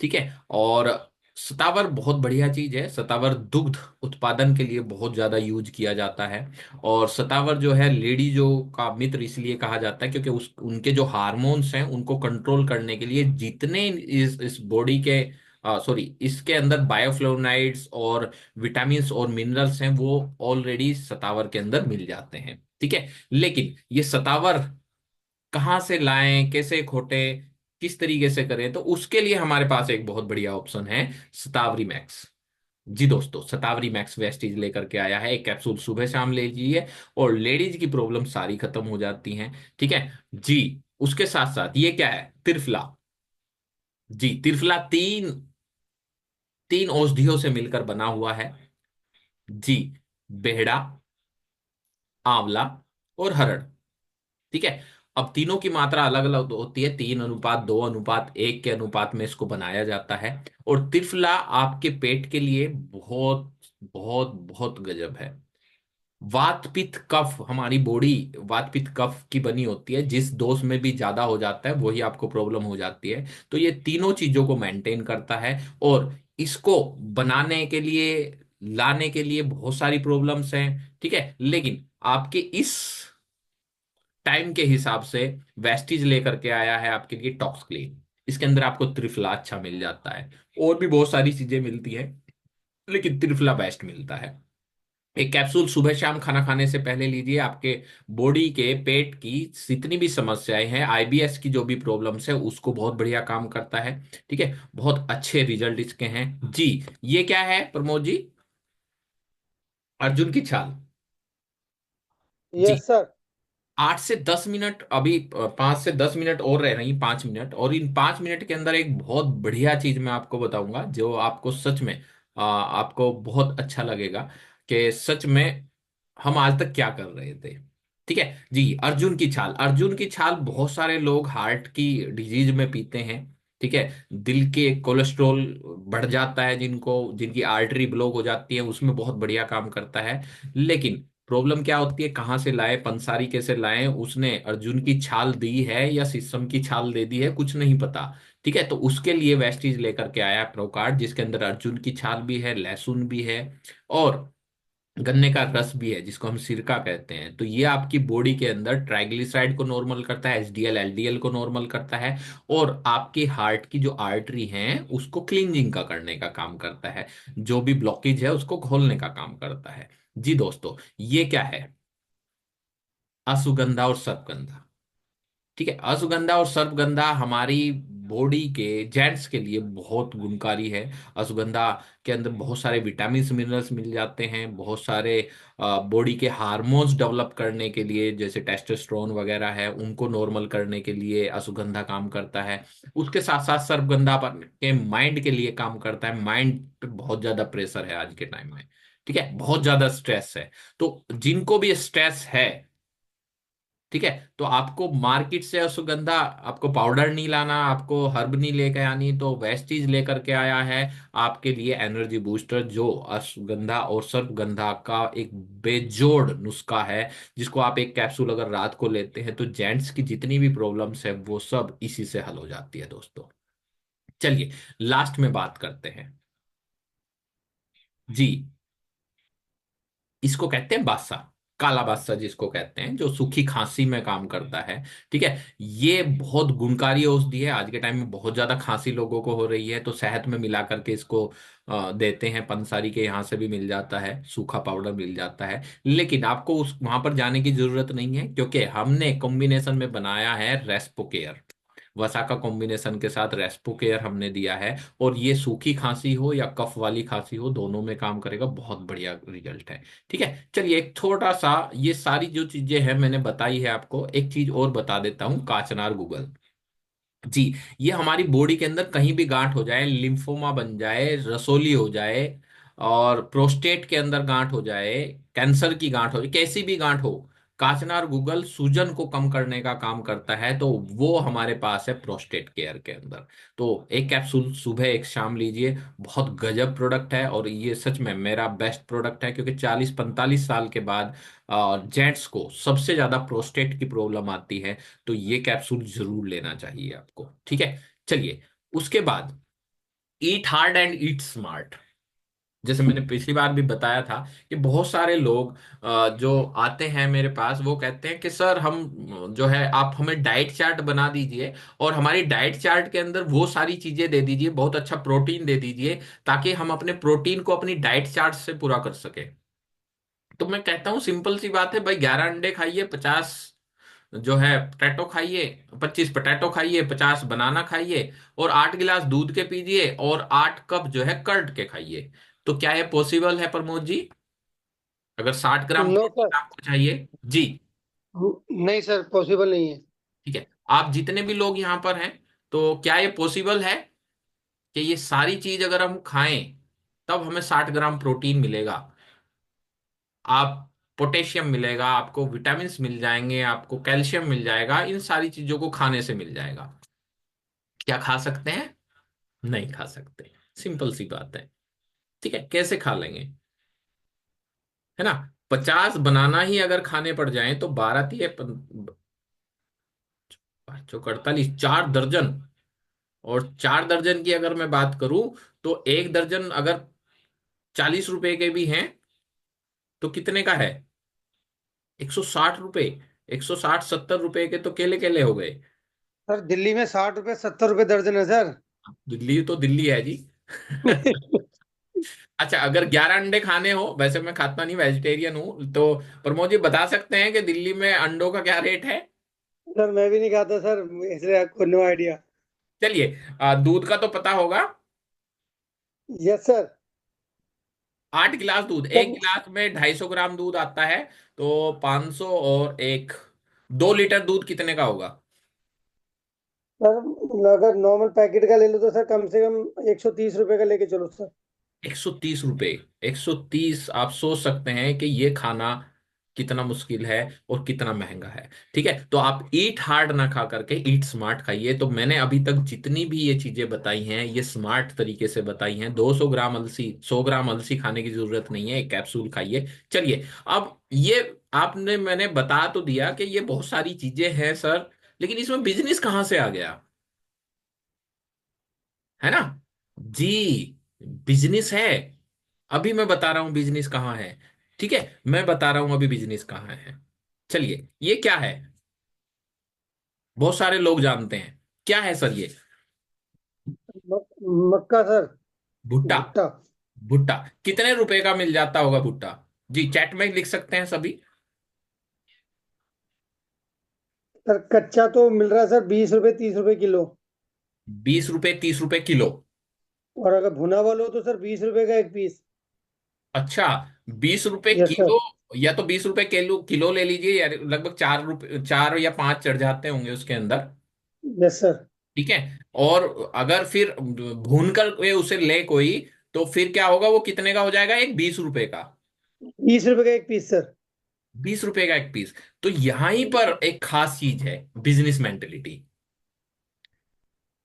A: ठीक है। और सतावर बहुत बढ़िया चीज है। सतावर दुग्ध उत्पादन के लिए बहुत ज्यादा यूज किया जाता है। और सतावर जो है लेडीजों का मित्र इसलिए कहा जाता है, क्योंकि उनके जो हार्मोन्स हैं उनको कंट्रोल करने के लिए जितने इस बॉडी के, सॉरी, इसके अंदर बायोफ्लोनाइड्स और विटामिन्स और मिनरल्स हैं, वो ऑलरेडी सतावर के अंदर मिल जाते हैं। ठीक है, लेकिन ये सतावर कहाँ से लाएं, कैसे खोटे, किस तरीके से करें, तो उसके लिए हमारे पास एक बहुत बढ़िया ऑप्शन है, शतावरी मैक्स। जी दोस्तों, शतावरी मैक्स वेस्टीज लेकर के आया है। एक कैप्सूल सुबह शाम ले लीजिए और लेडीज की प्रॉब्लम सारी खत्म हो जाती हैं। ठीक है जी। उसके साथ साथ ये क्या है, त्रिफला। जी, त्रिफला तीन तीन औषधियों से मिलकर बना हुआ है। जी, बेहड़ा, आंवला और हरड़। ठीक है। अब तीनों की मात्रा अलग अलग होती है, 3:2:1 के अनुपात में इसको बनाया जाता है। और त्रिफला आपके पेट के लिए बहुत बहुत बहुत गजब है। वात पित्त कफ, हमारी बॉडी वात पित्त कफ की बनी होती है, जिस दोष में भी ज्यादा हो जाता है वही आपको प्रॉब्लम हो जाती है। तो ये तीनों चीजों को मेंटेन करता है। और इसको बनाने के लिए, लाने के लिए बहुत सारी प्रॉब्लम्स हैं। ठीक है, लेकिन आपके इस टाइम के हिसाब से वेस्टीज लेकर के आया है आपके लिए टॉक्स क्लीन। इसके अंदर आपको त्रिफला अच्छा मिल जाता है। और भी बहुत सारी चीजें मिलती है, लेकिन त्रिफला बेस्ट मिलता है। एक कैप्सूल सुबह शाम खाना खाने से पहले लीजिए। आपके बॉडी के पेट की जितनी भी समस्याएं हैं, आईबीएस की जो भी प्रॉब्लम्स है, उसको बहुत बढ़िया काम करता है। ठीक है, बहुत अच्छे रिजल्ट इसके हैं जी। ये क्या है प्रमोद जी? अर्जुन की छाल। जी,
B: यस सर।
A: 8 से 10 मिनट अभी, 5 से 10 मिनट और रह रही, 5 मिनट, और इन 5 मिनट के अंदर एक बहुत बढ़िया चीज मैं आपको बताऊंगा जो आपको सच में आपको बहुत अच्छा लगेगा कि सच में हम आज तक क्या कर रहे थे। ठीक है जी। अर्जुन की छाल, अर्जुन की छाल बहुत सारे लोग हार्ट की डिजीज में पीते हैं। ठीक है, दिल के कोलेस्ट्रॉल बढ़ जाता है, जिनको जिनकी आर्टरी ब्लॉक हो जाती है, उसमें बहुत बढ़िया काम करता है। लेकिन प्रॉब्लम क्या होती है, कहाँ से लाए, पंसारी कैसे लाए, उसने अर्जुन की छाल दी है या शीशम की छाल दे दी है, कुछ नहीं पता। ठीक है, तो उसके लिए वेस्टीज लेकर के आया प्रोकार्ड, जिसके अंदर अर्जुन की छाल भी है, लहसुन भी है, और गन्ने का रस भी है, जिसको हम सिरका कहते हैं। तो ये आपकी बॉडी के अंदर ट्राइग्लिसराइड को नॉर्मल करता है, एचडीएल एलडीएल को नॉर्मल करता है, और आपकी हार्ट की जो आर्टरी हैं उसको क्लींजिंग का करने का काम करता है, जो भी ब्लॉकेज है उसको खोलने का काम करता है। जी दोस्तों, ये क्या है, अश्वगंधा और सर्पगंधा। ठीक है, अश्वगंधा और सर्पगंधा हमारी बॉडी के जेंट्स के लिए बहुत गुणकारी है। अश्वगंधा के अंदर बहुत सारे विटामिन मिनरल्स मिल जाते हैं, बहुत सारे बॉडी के हार्मोन्स डेवलप करने के लिए, जैसे टेस्टोस्टेरोन वगैरह है, उनको नॉर्मल करने के लिए अश्वगंधा काम करता है। उसके साथ साथ सर्पगंधा पर के माइंड के लिए काम करता है। माइंड पे बहुत ज्यादा प्रेशर है आज के टाइम में। ठीक है, बहुत ज्यादा स्ट्रेस है। तो जिनको भी स्ट्रेस है, ठीक है, तो आपको मार्केट से अश्वगंधा, आपको पाउडर नहीं लाना, आपको हर्ब नहीं लेके आनी, तो वेस्टीज लेकर के आया है आपके लिए एनर्जी बूस्टर, जो अश्वगंधा और सर्पगंधा का एक बेजोड़ नुस्खा है, जिसको आप एक कैप्सूल अगर रात को लेते हैं तो जेंट्स की जितनी भी प्रॉब्लम्स है वो सब इसी से हल हो जाती है दोस्तों। चलिए, लास्ट में बात करते हैं जी। इसको कहते हैं बासा, काला बासा जिसको कहते हैं, जो सूखी खांसी में काम करता है। ठीक है, ये बहुत गुणकारी औषधि है। आज के टाइम में बहुत ज्यादा खांसी लोगों को हो रही है, तो शहद में मिला करके इसको देते हैं। पंसारी के यहाँ से भी मिल जाता है, सूखा पाउडर मिल जाता है। लेकिन आपको उस वहां पर जाने की जरूरत नहीं है, क्योंकि हमने कॉम्बिनेशन में बनाया है रेस्पोकेयर। वसा का कॉम्बिनेशन के साथ रेस्पोकेयर हमने दिया है, और ये सूखी खांसी हो या कफ वाली खांसी हो, दोनों में काम करेगा, बहुत बढ़िया रिजल्ट है। ठीक है, चलिए एक छोटा सा, ये सारी जो चीजें हैं मैंने बताई है आपको, एक चीज और बता देता हूँ, काचनार गूगल। जी, ये हमारी बॉडी के अंदर कहीं भी गांठ हो जाए, लिम्फोमा बन जाए, रसोली हो जाए, और प्रोस्टेट के अंदर गांठ हो जाए, कैंसर की गांठ हो जाए, कैसी भी गांठ हो, काचनार गूगल सूजन को कम करने का काम करता है। तो वो हमारे पास है प्रोस्टेट केयर के अंदर। तो एक कैप्सूल सुबह एक शाम लीजिए, बहुत गजब प्रोडक्ट है, और ये सच में मेरा बेस्ट प्रोडक्ट है, क्योंकि 40-45 साल के बाद जेंट्स को सबसे ज्यादा प्रोस्टेट की प्रॉब्लम आती है। तो ये कैप्सूल जरूर लेना चाहिए आपको। ठीक है, चलिए, उसके बाद ईट हार्ड एंड ईट स्मार्ट। जैसे मैंने पिछली बार भी बताया था कि बहुत सारे लोग जो आते हैं मेरे पास, वो कहते हैं कि सर हम जो है आप हमें डाइट चार्ट बना दीजिए, और हमारी डाइट चार्ट के अंदर वो सारी चीजें दे दीजिए, बहुत अच्छा प्रोटीन दे दीजिए, ताकि हम अपने प्रोटीन को अपनी डाइट चार्ट से पूरा कर सके। तो मैं कहता हूँ सिंपल सी बात है भाई, 11 अंडे खाइए, 50 जो है पोटैटो खाइए, 25 पोटैटो खाइए, 50 बनाना खाइए, और 8 गिलास दूध के पीजिए, और 8 कप जो है कर्ड के खाइए। तो क्या ये पॉसिबल है प्रमोद जी? अगर 60 ग्राम
B: नो
A: प्रोटीन
B: सर।
A: आपको चाहिए जी।
B: नहीं सर, पॉसिबल नहीं है।
A: ठीक है, आप जितने भी लोग यहाँ पर हैं, तो क्या ये पॉसिबल है कि ये सारी चीज अगर हम खाएं तब हमें 60 ग्राम प्रोटीन मिलेगा? आप पोटेशियम मिलेगा, आपको विटामिन्स मिल जाएंगे, आपको कैल्शियम मिल जाएगा, इन सारी चीजों को खाने से मिल जाएगा। क्या खा सकते हैं? नहीं खा सकते। सिंपल सी बात है। ठीक है, कैसे खा लेंगे? है ना? 50 बनाना ही अगर खाने पड़ जाए तो 48, 4 दर्जन। और 4 दर्जन की अगर मैं बात करूं, तो एक दर्जन अगर 40 रुपए के भी हैं तो कितने का है? 160 रुपए। 160-70 रुपए के तो केले केले हो गए।
B: सर दिल्ली में 60 रुपए 70 रुपए दर्जन है सर।
A: दिल्ली तो दिल्ली है जी। अच्छा, अगर 11 अंडे खाने हो, वैसे मैं खाता नहीं, वेजिटेरियन हूं, तो प्रमोद जी बता सकते हैं कि दिल्ली में अंडों का क्या रेट है?
B: सर मैं भी नहीं खाता सर, इसलिए आपको नो आइडिया।
A: चलिए, दूध का तो पता होगा।
B: Yes sir.
A: 8 गिलास दूध,
B: सर,
A: एक गिलास में 250 ग्राम दूध आता है। तो 500 और एक, 2 लीटर दूध कितने का होगा?
B: सर अगर नॉर्मल पैकेट का ले लो तो सर कम से कम 130 रुपए का लेके चलो सर।
A: 130 रुपए। 130, आप सोच सकते हैं कि ये खाना कितना मुश्किल है और कितना महंगा है। ठीक है, तो आप ईट हार्ड ना खा करके ईट स्मार्ट खाइए। तो मैंने अभी तक जितनी भी ये चीजें बताई हैं, ये स्मार्ट तरीके से बताई हैं। 200 ग्राम अलसी, 100 ग्राम अलसी खाने की जरूरत नहीं है, एक कैप्सूल खाइए। चलिए, अब ये आपने, मैंने बता तो दिया कि ये बहुत सारी चीजें हैं सर, लेकिन इसमें बिजनेस कहाँ से आ गया? है ना? जी, बिजनेस है। अभी मैं बता रहा हूं बिजनेस कहाँ है। ठीक है, मैं बता रहा हूं अभी बिजनेस कहाँ है। चलिए, ये क्या है? बहुत सारे लोग जानते हैं। क्या है सर ये?
B: मक्का सर।
A: भुट्टा।
B: भुट्टा।
A: भुट्टा। कितने रुपए का मिल जाता होगा भुट्टा? जी, चैट में लिख सकते हैं सभी।
B: सर कच्चा तो मिल रहा है सर 20 रुपए 30 रुपए किलो।
A: 20 रुपए 30 रुपए किलो?
B: और अगर भुना हुआ लो तो सर 20 रुपए का एक पीस।
A: अच्छा, 20 रुपए
B: यस सर।
A: किलो। या तो 20 रुपए किलो किलो ले लीजिए यार, लगभग 4 रुपए, 4 या 5 चढ़ जाते होंगे उसके अंदर।
B: Yes sir.
A: ठीक है, और अगर फिर भून कर के उसे ले कोई, तो फिर क्या होगा? वो कितने का हो जाएगा? एक 20 रुपए का।
B: 20 रुपए का एक पीस सर।
A: 20 रुपए का एक पीस। तो यहीं पर एक खास चीज है, बिजनेस मेंटेलिटी।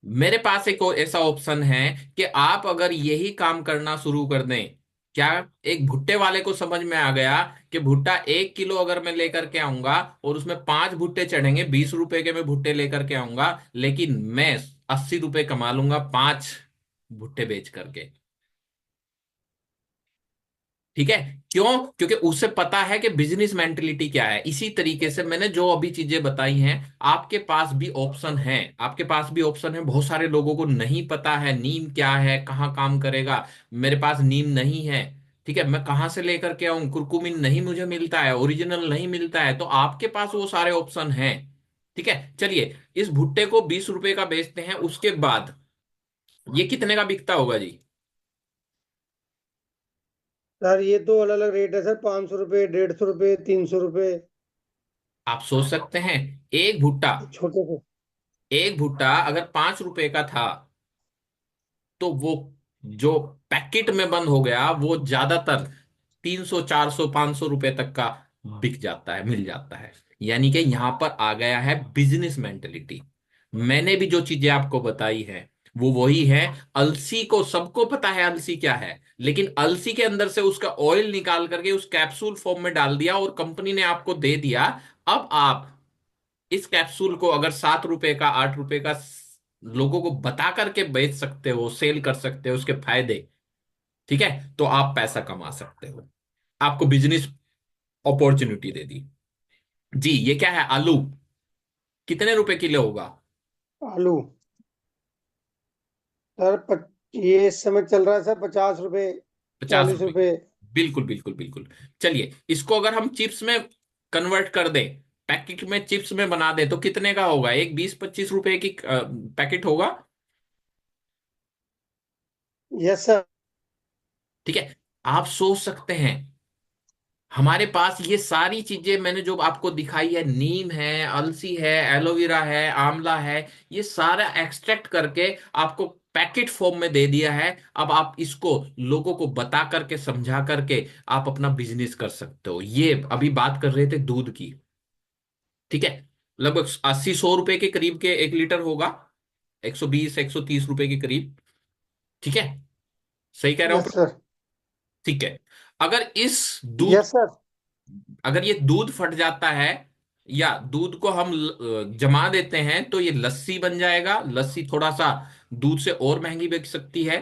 A: मेरे पास एक ऐसा ऑप्शन है कि आप अगर यही काम करना शुरू कर दें। क्या एक भुट्टे वाले को समझ में आ गया कि भुट्टा 1 किलो अगर मैं लेकर के आऊंगा और उसमें 5 भुट्टे चढ़ेंगे, 20 रुपए के मैं भुट्टे लेकर के आऊंगा, लेकिन मैं 80 रुपए कमा लूंगा 5 भुट्टे बेच करके। ठीक है, क्यों? क्योंकि उसे पता है कि बिजनेस मेंटेलिटी क्या है। इसी तरीके से मैंने जो अभी चीजें बताई हैं, आपके पास भी ऑप्शन है। आपके पास भी ऑप्शन है। बहुत सारे लोगों को नहीं पता है नीम क्या है, कहाँ काम करेगा। मेरे पास नीम नहीं है। ठीक है, मैं कहाँ से लेकर के आऊं? कुरकुमिन नहीं मुझे मिलता है, ओरिजिनल नहीं मिलता है। तो आपके पास वो सारे ऑप्शन हैं। ठीक है, चलिए, इस भुट्टे को 20 रुपए का बेचते हैं, उसके बाद ये कितने का बिकता होगा जी?
B: सर ये तो अलग अलग रेट है सर, 500 रुपए 150 रुपए 300 रुपए।
A: आप सोच सकते हैं, एक भुट्टा,
B: छोटे से।
A: एक भुट्टा अगर 5 रुपए का था, तो वो जो पैकेट में बंद हो गया, वो ज्यादातर 300 400 500 रुपए तक का बिक जाता है, मिल जाता है। यानी कि यहां पर आ गया है बिजनेस मेंटेलिटी। मैंने भी जो चीजें आपको बताई है, वो वही है। अलसी को सबको पता है अलसी क्या है, लेकिन अलसी के अंदर से उसका ऑयल निकाल करके उस कैप्सूल फॉर्म में डाल दिया और कंपनी ने आपको दे दिया। अब आप इस कैप्सूल को अगर 7 रुपए का, 8 रुपए का लोगों को बता करके बेच सकते हो, सेल कर सकते हो उसके फायदे, ठीक है, तो आप पैसा कमा सकते हो। आपको बिजनेस अपॉर्चुनिटी दे दी। जी, ये क्या है? आलू कितने रुपए किलो होगा?
B: आलू सर ये इस समय चल रहा है सर 50 रुपए
A: पचास
B: 40 रुपए।
A: रुपए बिल्कुल बिल्कुल बिल्कुल। चलिए, इसको अगर हम चिप्स में कन्वर्ट कर दें, पैकेट में चिप्स में बना दे तो कितने का होगा? एक 20-25 रुपए की पैकेट होगा।
B: Yes sir.
A: ठीक है। आप सोच सकते हैं, हमारे पास ये सारी चीजें मैंने जो आपको दिखाई है, नीम है, अलसी है, एलोवेरा है, आंवला है, ये सारा एक्सट्रैक्ट करके आपको पैकेट फॉर्म में दे दिया है। अब आप इसको लोगों को बता करके, समझा करके आप अपना बिजनेस कर सकते हो। ये अभी बात कर रहे थे दूध की। ठीक है। लगभग 80-100 रुपए के करीब के 1 लीटर होगा, 120-130 रुपए के करीब। ठीक है। सही कह रहा हूं?
B: Yes sir.
A: ठीक है। अगर इस दूध,
B: यस सर।
A: अगर ये दूध फट जाता है या दूध को हम जमा देते हैं तो ये लस्सी बन जाएगा। लस्सी थोड़ा सा दूध से और महंगी बिक सकती है।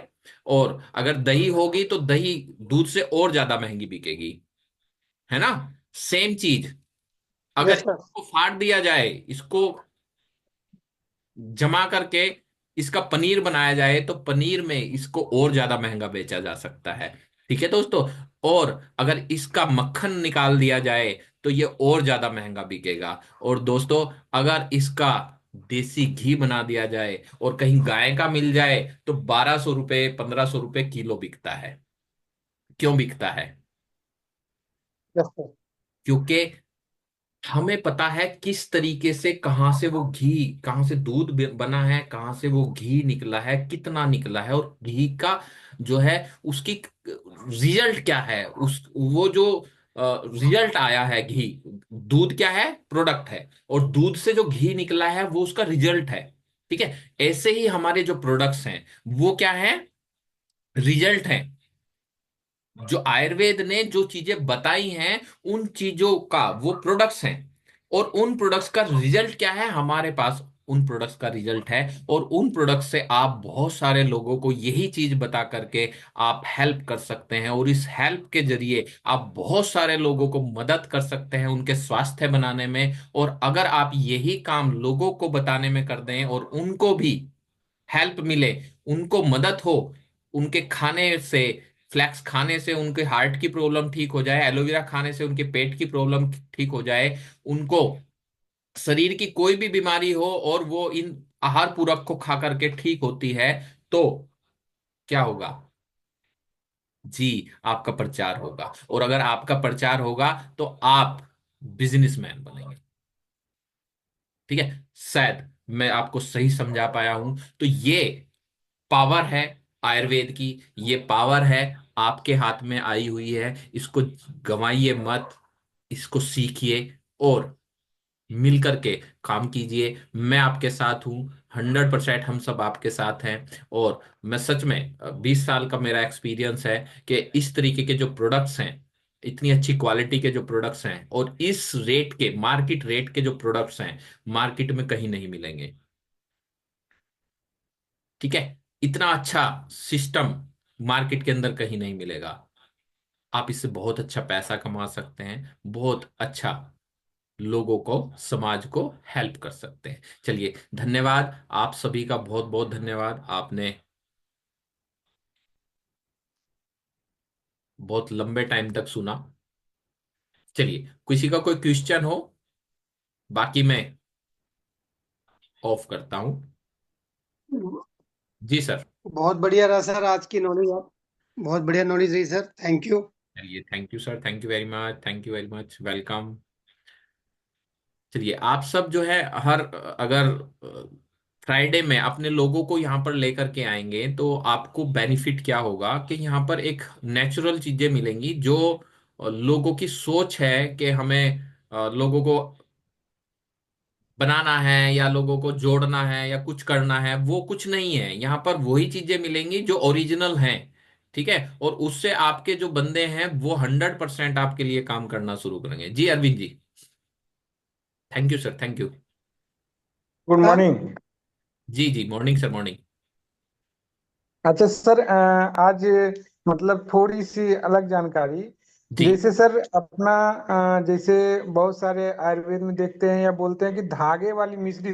A: और अगर दही होगी तो दही दूध से और ज्यादा महंगी बिकेगी। है ना? सेम चीज, अगर
B: यस सर।
A: इसको फाड़ दिया जाए, इसको जमा करके इसका पनीर बनाया जाए तो पनीर में इसको और ज्यादा महंगा बेचा जा सकता है। ठीक है दोस्तों। और अगर इसका मक्खन निकाल दिया जाए तो ये और ज्यादा महंगा बिकेगा। और दोस्तों, अगर इसका देसी घी बना दिया जाए और कहीं गाय का मिल जाए तो 1200 रुपये 1500 रुपये किलो बिकता है। क्यों बिकता है?
B: Yes sir.
A: क्योंकि हमें पता है किस तरीके से, कहाँ से वो घी, कहाँ से दूध बना है, कहाँ से वो घी निकला है, कितना निकला है, और घी का जो है उसकी रिजल्ट क्या है, उस वो जो रिजल्ट आया है घी। दूध क्या है? प्रोडक्ट है। और दूध से जो घी निकला है वो उसका रिजल्ट है। ठीक है। ऐसे ही हमारे जो प्रोडक्ट्स हैं वो क्या है? रिजल्ट है। जो आयुर्वेद ने जो चीजें बताई हैं उन चीजों का वो प्रोडक्ट्स हैं। और उन प्रोडक्ट्स का रिजल्ट क्या है हमारे पास? उन प्रोडक्ट्स का रिजल्ट है। और उन प्रोडक्ट्स से आप बहुत सारे लोगों को यही चीज बता करके आप हेल्प कर सकते हैं। और इस हेल्प के जरिए आप बहुत सारे लोगों को मदद कर सकते हैं उनके स्वास्थ्य बनाने में। और अगर आप यही काम लोगों को बताने में कर दें और उनको भी हेल्प मिले, उनको मदद हो, उनके खाने से, फ्लैक्स खाने से उनके हार्ट की प्रॉब्लम ठीक हो जाए, एलोवेरा खाने से उनके पेट की प्रॉब्लम ठीक हो जाए, उनको शरीर की कोई भी बीमारी हो और वो इन आहार पूरक को खा करके ठीक होती है, तो क्या होगा? जी, आपका प्रचार होगा। और अगर आपका प्रचार होगा तो आप बिजनेसमैन बनेंगे। ठीक है। शायद मैं आपको सही समझा पाया हूं। तो ये पावर है आयुर्वेद की, ये पावर है आपके हाथ में आई हुई है। इसको गंवाइए मत, इसको सीखिए और मिल करके काम कीजिए। मैं आपके साथ हूँ, 100% हम सब आपके साथ हैं। और मैं सच में 20 साल का मेरा एक्सपीरियंस है कि इस तरीके के जो प्रोडक्ट्स हैं, इतनी अच्छी क्वालिटी के जो प्रोडक्ट्स हैं और इस रेट के, मार्केट रेट के जो प्रोडक्ट्स हैं, मार्केट में कहीं नहीं मिलेंगे। ठीक है। इतना अच्छा सिस्टम मार्केट के अंदर कहीं नहीं मिलेगा। आप इससे बहुत अच्छा पैसा कमा सकते हैं, बहुत अच्छा लोगों को, समाज को हेल्प कर सकते हैं। चलिए, धन्यवाद आप सभी का, बहुत बहुत धन्यवाद। आपने बहुत लंबे टाइम तक सुना। चलिए, किसी का कोई क्वेश्चन हो, बाकी मैं ऑफ करता हूं। जी सर।
B: बहुत बढ़िया रहा सर आज की नॉलेज। आप बहुत बढ़िया नॉलेज रही सर, थैंक यू।
A: चलिए, thank you sir, thank you very much, thank you very much, welcome. चलिए, आप सब जो है हर, अगर फ्राइडे में अपने लोगों को यहाँ पर लेकर के आएंगे तो आपको बेनिफिट क्या होगा कि यहाँ पर एक नेचुरल चीजें मिलेंगी जो लोगों की सोच है कि हमें लोगों को बनाना है या लोगों को जोड़ना है या कुछ करना है, वो कुछ नहीं है। यहाँ पर वही चीजें मिलेंगी जो ओरिजिनल हैं। ठीक है। और उससे आपके जो बंदे हैं वो 100% आपके लिए काम करना शुरू करेंगे। जी Arvind ji. Thank you sir, thank you.
C: Good
B: sir.
C: Morning.
A: जी जी, मॉर्निंग सर, मॉर्निंग।
C: अच्छा सर, आज मतलब थोड़ी सी अलग जानकारी।
A: जी,
C: जैसे सर अपना, जैसे बहुत सारे आयुर्वेद में देखते हैं या बोलते हैं कि धागे वाली मिश्री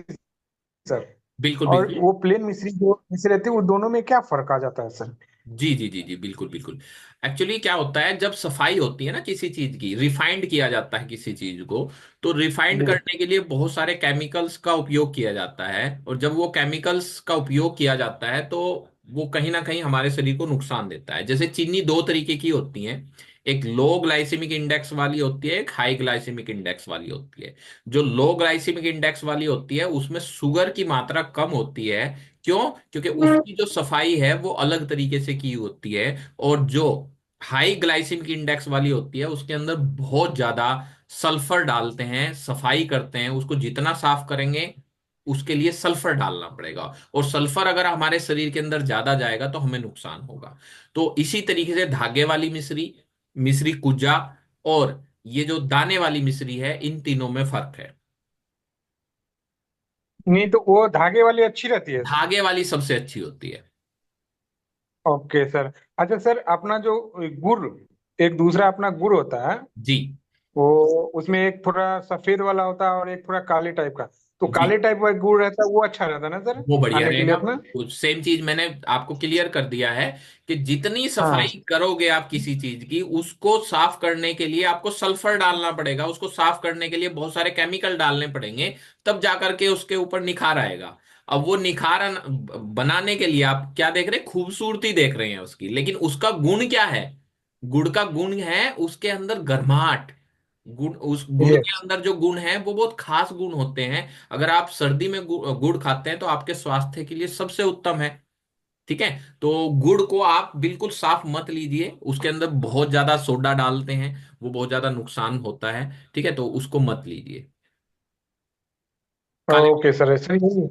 C: सर,
A: बिल्कुल
C: और
A: बिल्कुल।
C: वो प्लेन मिश्री जो मिश्री रहती है, वो दोनों में क्या फर्क आ जाता है सर?
A: जी जी जी जी, बिल्कुल बिल्कुल। एक्चुअली क्या होता है, जब सफाई होती है ना किसी चीज की, रिफाइंड किया जाता है किसी चीज को, तो रिफाइंड
C: जी।
A: करने के लिए बहुत सारे केमिकल्स का उपयोग किया जाता है। और जब वो केमिकल्स का उपयोग किया जाता है तो वो कहीं ना कहीं हमारे शरीर को नुकसान देता है। जैसे चीनी दो तरीके की होती है, एक लो ग्लाइसेमिक इंडेक्स वाली होती है, एक हाई ग्लाइसेमिक इंडेक्स वाली होती है। जो लो ग्लाइसेमिक इंडेक्स वाली होती है उसमें शुगर की मात्रा कम होती है। क्यों? क्योंकि उसकी जो सफाई है वो अलग तरीके से की होती है। और जो हाई ग्लाइसेमिक इंडेक्स वाली होती है उसके अंदर बहुत ज्यादा सल्फर डालते हैं, सफाई करते हैं, उसको जितना साफ करेंगे उसके लिए सल्फर डालना पड़ेगा। और सल्फर अगर हमारे शरीर के अंदर ज्यादा जाएगा तो हमें नुकसान होगा। तो इसी तरीके से धागे वाली मिश्री, मिश्री कुजा, और ये जो दाने वाली मिश्री है, इन तीनों में फर्क है।
C: नहीं तो वो धागे वाली अच्छी रहती है सर?
A: धागे वाली सबसे अच्छी होती है।
C: Okay sir. अच्छा सर, अपना जो गुड़, एक दूसरा अपना गुड़ होता है,
A: जी
C: वो उसमें एक थोड़ा सफेद वाला होता है और एक थोड़ा काले टाइप का। तो
A: जी,
C: काले टाइप का गुड़ रहता है वो अच्छा रहता है ना सर,
A: वो बढ़िया
C: खाने के लिए
A: रहेगा।
C: अपना?
A: सेम चीज मैंने आपको क्लियर कर दिया है कि जितनी
C: हाँ।
A: सफाई करोगे आप किसी चीज की, उसको साफ करने के लिए आपको सल्फर डालना पड़ेगा, उसको साफ करने के लिए बहुत सारे केमिकल डालने पड़ेंगे, तब जा करके उसके ऊपर निखार आएगा। अब वो निखार बनाने के लिए आप क्या देख रहे हैं? खूबसूरती देख रहे हैं उसकी, लेकिन उसका गुण क्या है? गुड़ का गुण है उसके अंदर गर्माहट। गुड़, उस गुड़ के
C: यस।
A: अंदर जो गुण है वो बहुत खास गुण होते हैं। अगर आप सर्दी में गुड़ खाते हैं तो आपके स्वास्थ्य के लिए सबसे उत्तम है। ठीक है, तो गुड़ को आप बिल्कुल साफ मत लीजिए, उसके अंदर बहुत ज्यादा सोडा डालते हैं, वो बहुत ज्यादा नुकसान होता है। ठीक है, तो उसको मत लीजिए। काले,
C: ओके सर, ऐसा ही है।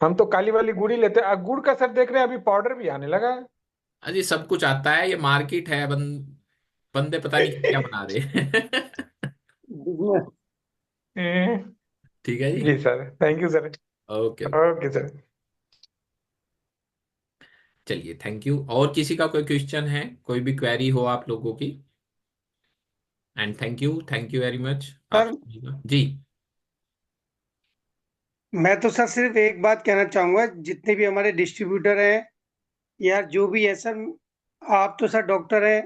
C: हम तो काली वाली गुड़ ही लेते हैं। गुड़ का सर देख रहे हैं अभी पाउडर भी आने लगा
A: अजी सब कुछ आता है, ये मार्केट है। बंदे पता नहीं क्या क्या बना रहे हैं।
B: बिजनेस।
C: है।
A: ठीक है जी।
C: जी sir, thank you sir.
A: Okay okay.
C: Okay sir.
A: चलिए, थैंक यू। और किसी का कोई क्वेश्चन है, कोई भी क्वेरी हो आप लोगों की? And thank you very much आप
B: सर,
A: सभी का जी।
B: मैं तो सर सिर्फ एक बात कहना चाहूंगा, जितने भी हमारे डिस्ट्रीब्यूटर हैं या जो भी है सर, आप तो सर डॉक्टर हैं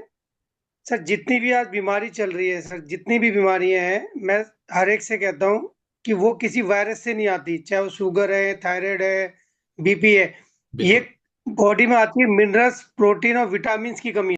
B: सर, जितनी भी आज बीमारी चल रही है सर, जितनी भी बीमारियां हैं, मैं हर एक से कहता हूं कि वो किसी वायरस से नहीं आती, चाहे वो शुगर है, थायराइड है, बीपी है। ये
A: बिल्कुल।
B: बॉडी में आती है मिनरल्स, प्रोटीन और विटामिन की कमी।